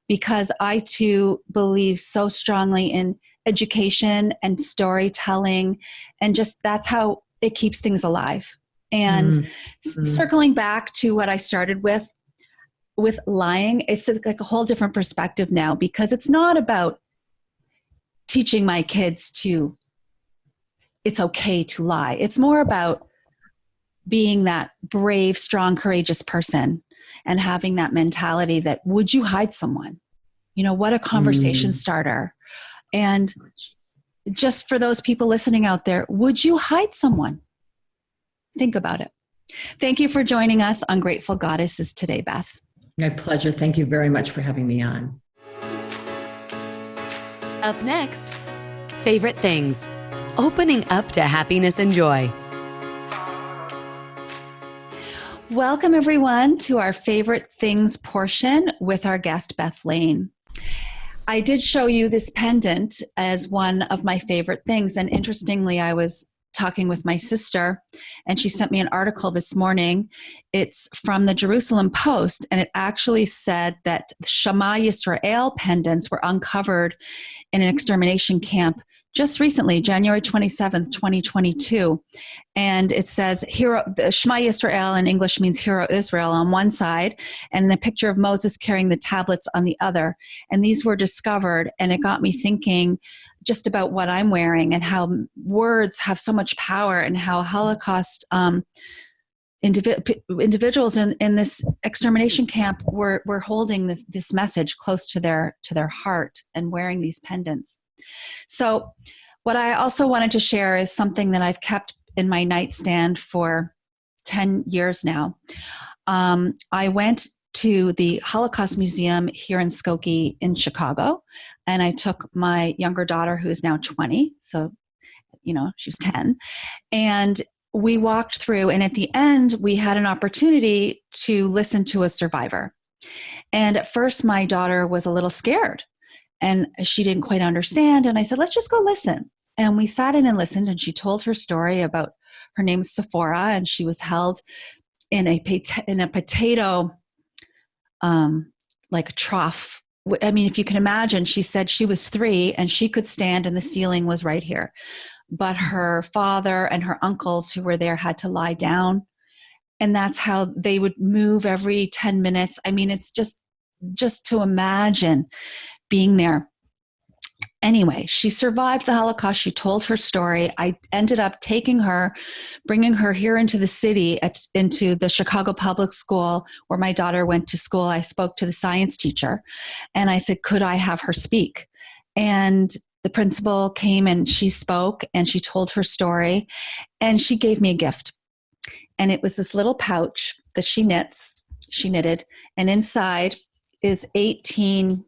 because I too believe so strongly in education and storytelling, and just that's how it keeps things alive. And circling back to what I started with lying, it's like a whole different perspective now, because it's not about teaching my kids it's okay to lie. It's more about being that brave, strong, courageous person and having that mentality that, would you hide someone? What a conversation starter. And just for those people listening out there, would you hide someone? Think about it. Thank you for joining us on Grateful Goddesses today, Beth. My pleasure. Thank you very much for having me on. Up next, favorite things. Opening up to happiness and joy. Welcome, everyone, to our favorite things portion with our guest, Beth Lane. I did show you this pendant as one of my favorite things. And interestingly, I was talking with my sister, and she sent me an article this morning. It's from the Jerusalem Post, and it actually said that Shema Yisrael pendants were uncovered in an extermination camp just recently, January 27th, 2022. And it says, the Shema Yisrael in English means Hero Israel on one side, and a picture of Moses carrying the tablets on the other. And these were discovered, and it got me thinking just about what I'm wearing and how words have so much power, and how Holocaust individuals in this extermination camp were holding this message close to their heart and wearing these pendants. So what I also wanted to share is something that I've kept in my nightstand for 10 years now. I went to the Holocaust Museum here in Skokie in Chicago, and I took my younger daughter, who is now 20, so she's 10, and we walked through, and at the end we had an opportunity to listen to a survivor. And at first my daughter was a little scared, and she didn't quite understand, and I said, let's just go listen. And we sat in and listened, and she told her story about, her name's Sephora, and she was held in a potato like trough. I mean, if you can imagine, she said she was 3 and she could stand and the ceiling was right here. But her father and her uncles who were there had to lie down. And that's how they would move every 10 minutes. I mean, it's just to imagine being there. Anyway, she survived the Holocaust. She told her story. I ended up taking her, bringing her here into the city, into the Chicago Public School where my daughter went to school. I spoke to the science teacher, and I said, could I have her speak? And the principal came and she spoke, and she told her story, and she gave me a gift. And it was this little pouch that she knitted, and inside is 18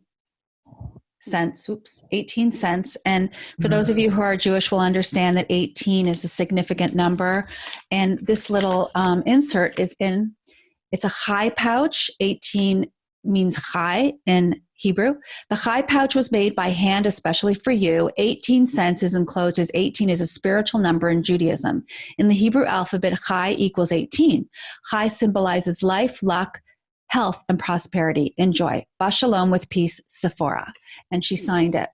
cents. And for those of you who are Jewish will understand that 18 is a significant number. And this little insert it's a chai pouch. 18 means chai in Hebrew. The chai pouch was made by hand especially for you. 18 cents is enclosed as 18 is a spiritual number in Judaism. In the Hebrew alphabet, chai equals 18. Chai symbolizes life, luck, health, and prosperity. Enjoy. Bashalom, with peace, Sephora. And she signed it.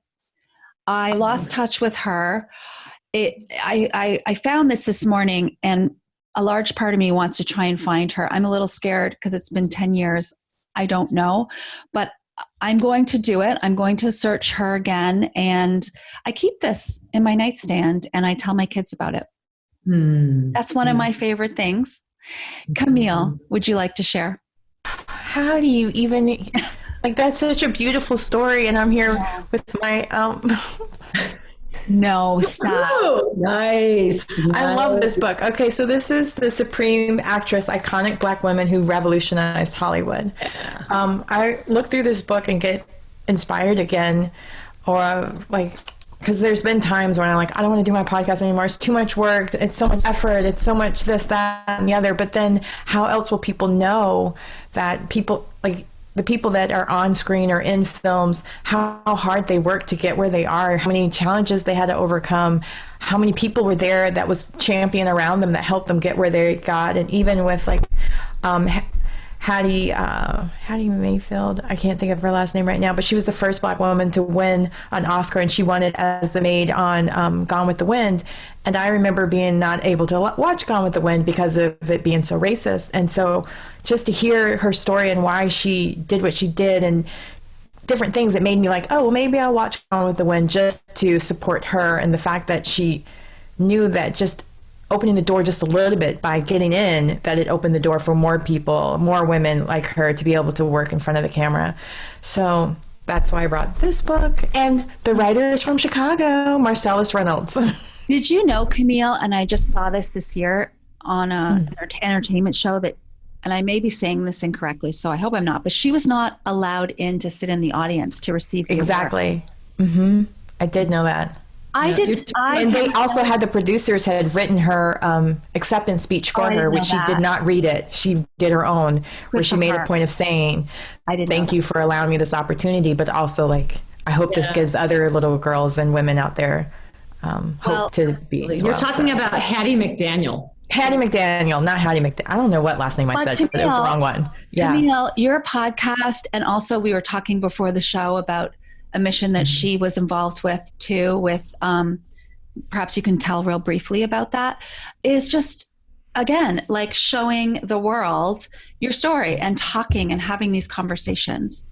I lost touch with her. I found this morning, and a large part of me wants to try and find her. I'm a little scared because it's been 10 years. I don't know, but I'm going to do it. I'm going to search her again. And I keep this in my nightstand, and I tell my kids about it. That's one of my favorite things. Camille, would you like to share? How do you even, like, that's such a beautiful story, and I'm here with my No, stop. Oh, nice. I love this book. Okay, so this is the supreme actress, iconic Black women who revolutionized Hollywood. I look through this book and get inspired again, or because there's been times when I'm like, I don't want to do my podcast anymore. It's too much work. It's so much effort. It's so much this, that, and the other. But then how else will people know that people, like the people that are on screen or in films, how hard they work to get where they are, how many challenges they had to overcome, how many people were there that was champion around them that helped them get where they got. And even with Hattie Mayfield. I can't think of her last name right now, but she was the first Black woman to win an Oscar, and she won it as the maid on Gone with the Wind. And I remember being not able to watch Gone with the Wind because of it being so racist. And so just to hear her story and why she did what she did and different things, it made me like, oh, well, maybe I'll watch Gone with the Wind just to support her, and the fact that she knew that just opening the door just a little bit by getting in, that it opened the door for more people, more women like her to be able to work in front of the camera. So that's why I brought this book. And the writer is from Chicago, Marcellus Reynolds. Did you know, Camille, and I just saw this year on an entertainment show that, and I may be saying this incorrectly, so I hope I'm not, but she was not allowed in to sit in the audience to receive the Exactly. Mm-hmm. I did know that. And they also had the producers had written her acceptance speech for her, which she did not read it. She did her own, where she made a point of saying, thank you for allowing me this opportunity, but also like, I hope this gives other little girls and women out there hope to be. You're talking about Hattie McDaniel. Hattie McDaniel, not Hattie McDaniel. I don't know what last name I said, but it was the wrong one. Yeah. Camille, your podcast, and also we were talking before the show about a mission that she was involved with too, with perhaps you can tell real briefly about that, is just, again, like showing the world your story and talking and having these conversations.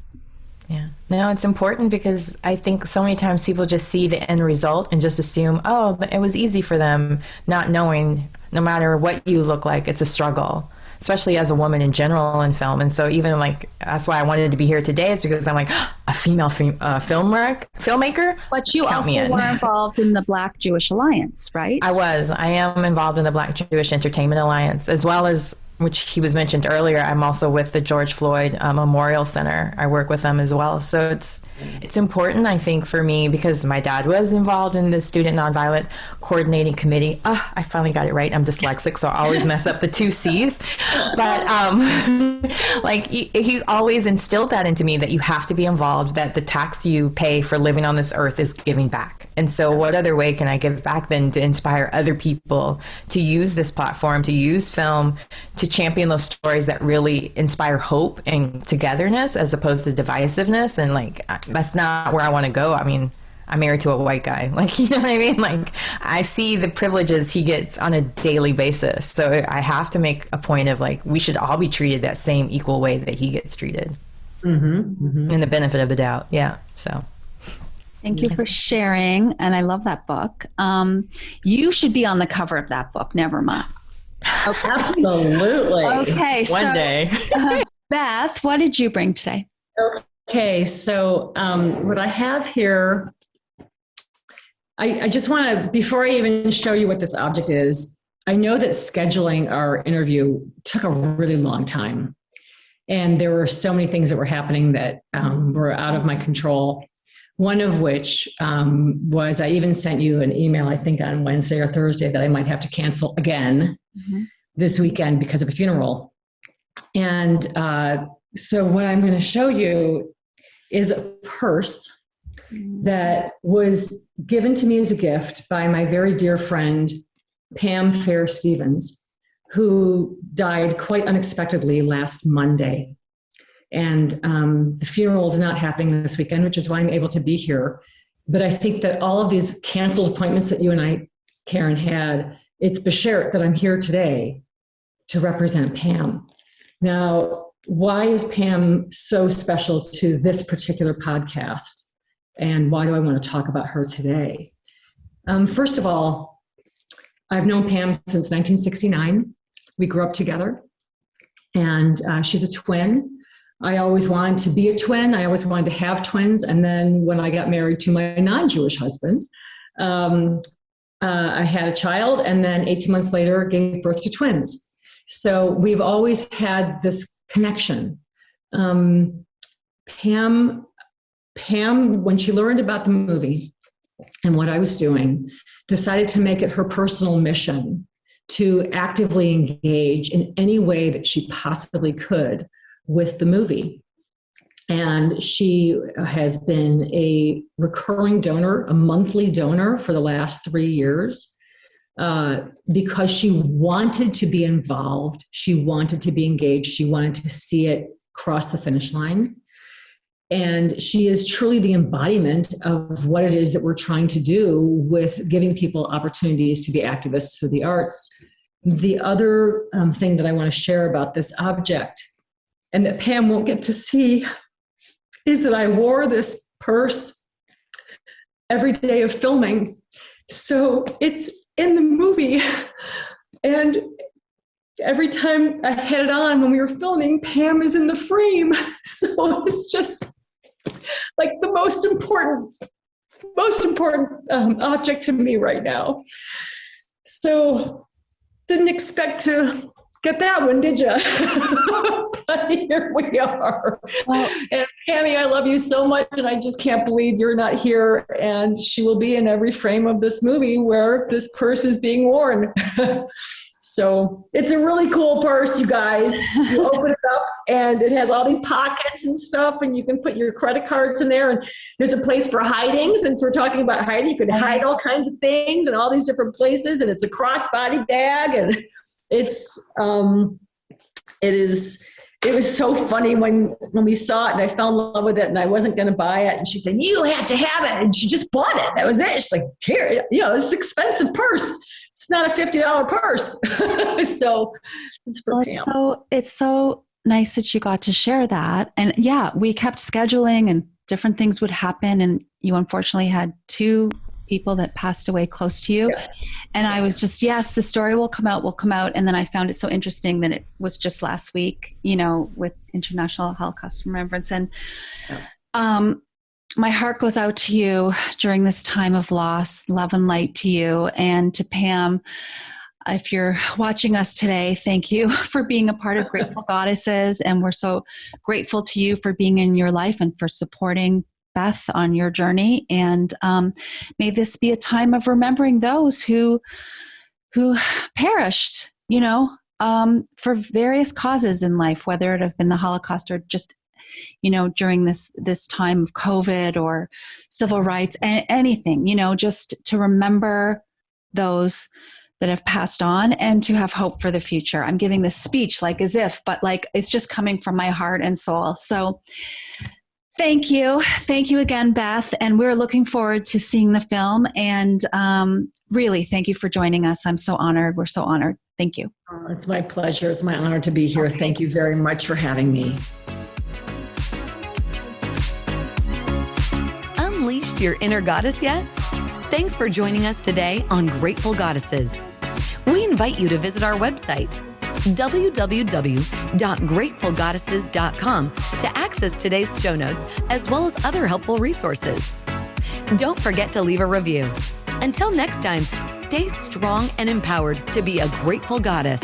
Yeah. No, it's important because I think so many times people just see the end result and just assume, oh, it was easy for them, not knowing no matter what you look like, it's a struggle, especially as a woman in general in film. And so even like, that's why I wanted to be here today, is because I'm like, a female filmmaker? But you also were involved in the Black Jewish Alliance, right? I am involved in the Black Jewish Entertainment Alliance, as well as, which he was mentioned earlier, I'm also with the George Floyd Memorial Center. I work with them as well. So it's important, I think, for me, because my dad was involved in the Student Nonviolent Coordinating Committee. I finally got it right. I'm dyslexic, so I always mess up the two C's. But like he always instilled that into me, that you have to be involved, that the tax you pay for living on this earth is giving back. And so what other way can I give back than to inspire other people to use this platform, to use film, to champion those stories that really inspire hope and togetherness as opposed to divisiveness. And like, that's not where I want to go. I mean, I'm married to a white guy. Like, you know what I mean? Like, I see the privileges he gets on a daily basis. So I have to make a point of like, we should all be treated that same equal way that he gets treated. In the benefit of the doubt. Yeah. So. Thank you for sharing. And I love that book. You should be on the cover of that book. Never mind. Okay. Absolutely. Okay. One day. Beth, what did you bring today? Okay. So what I have here, I just want to, before I even show you what this object is, I know that scheduling our interview took a really long time. And there were so many things that were happening that were out of my control. One of which was I even sent you an email, I think on Wednesday or Thursday, that I might have to cancel again this weekend because of a funeral. And so what I'm going to show you is a purse that was given to me as a gift by my very dear friend, Pam Fair Stevens, who died quite unexpectedly last Monday. And the funeral is not happening this weekend, which is why I'm able to be here. But I think that all of these canceled appointments that you and I, Karen, had, it's b'sheret that I'm here today to represent Pam. Now, why is Pam so special to this particular podcast? And why do I want to talk about her today? First of all, I've known Pam since 1969. We grew up together. And she's a twin. I always wanted to be a twin. I always wanted to have twins. And then when I got married to my non-Jewish husband, I had a child, and then 18 months later gave birth to twins. So we've always had this connection. Pam, when she learned about the movie and what I was doing, decided to make it her personal mission to actively engage in any way that she possibly could with the movie. And she has been a recurring donor, a monthly donor for the last 3 years. because she wanted to be involved. She wanted to be engaged. She wanted to see it cross the finish line. And she is truly the embodiment of what it is that we're trying to do with giving people opportunities to be activists through the arts. The other thing that I want to share about this object, and that Pam won't get to see, is that I wore this purse every day of filming. So it's in the movie. And every time I had it on when we were filming, Pam is in the frame. So it's just like the most important object to me right now. So didn't expect to get that one, did you? But here we are. Well, and Pammy, I love you so much, and I just can't believe you're not here. And she will be in every frame of this movie where this purse is being worn. So it's a really cool purse, you guys. You open it up and it has all these pockets and stuff, and you can put your credit cards in there, and there's a place for hiding. Since we're talking about hiding, you can hide all kinds of things in all these different places, and it's a crossbody bag, and it was so funny when we saw it, and I fell in love with it, and I wasn't going to buy it. And she said, "You have to have it." And she just bought it. That was it. She's like, "Here, it's an expensive purse. It's not a $50 purse." So it's for Pam. It's so nice that you got to share that. And yeah, we kept scheduling and different things would happen. And you unfortunately had 2 people that passed away close to you. Yes. And yes. I was just, yes, the story will come out. And then I found it so interesting that it was just last week, with International Holocaust Remembrance. And my heart goes out to you during this time of loss, love and light to you. And to Pam, if you're watching us today, thank you for being a part of Grateful Goddesses. And we're so grateful to you for being in your life and for supporting Beth on your journey. And may this be a time of remembering those who perished, for various causes in life, whether it have been the Holocaust or just during this time of COVID or civil rights, anything, just to remember those that have passed on and to have hope for the future. I'm giving this speech as if, but it's just coming from my heart and soul. So thank you. Thank you again, Beth. And we're looking forward to seeing the film. And really, thank you for joining us. I'm so honored. We're so honored. Thank you. Oh, it's my pleasure. It's my honor to be here. Okay. Thank you very much for having me. Unleashed your inner goddess yet? Thanks for joining us today on Grateful Goddesses. We invite you to visit our website, www.gratefulgoddesses.com, to access today's show notes as well as other helpful resources. Don't forget to leave a review. Until next time, stay strong and empowered to be a grateful goddess.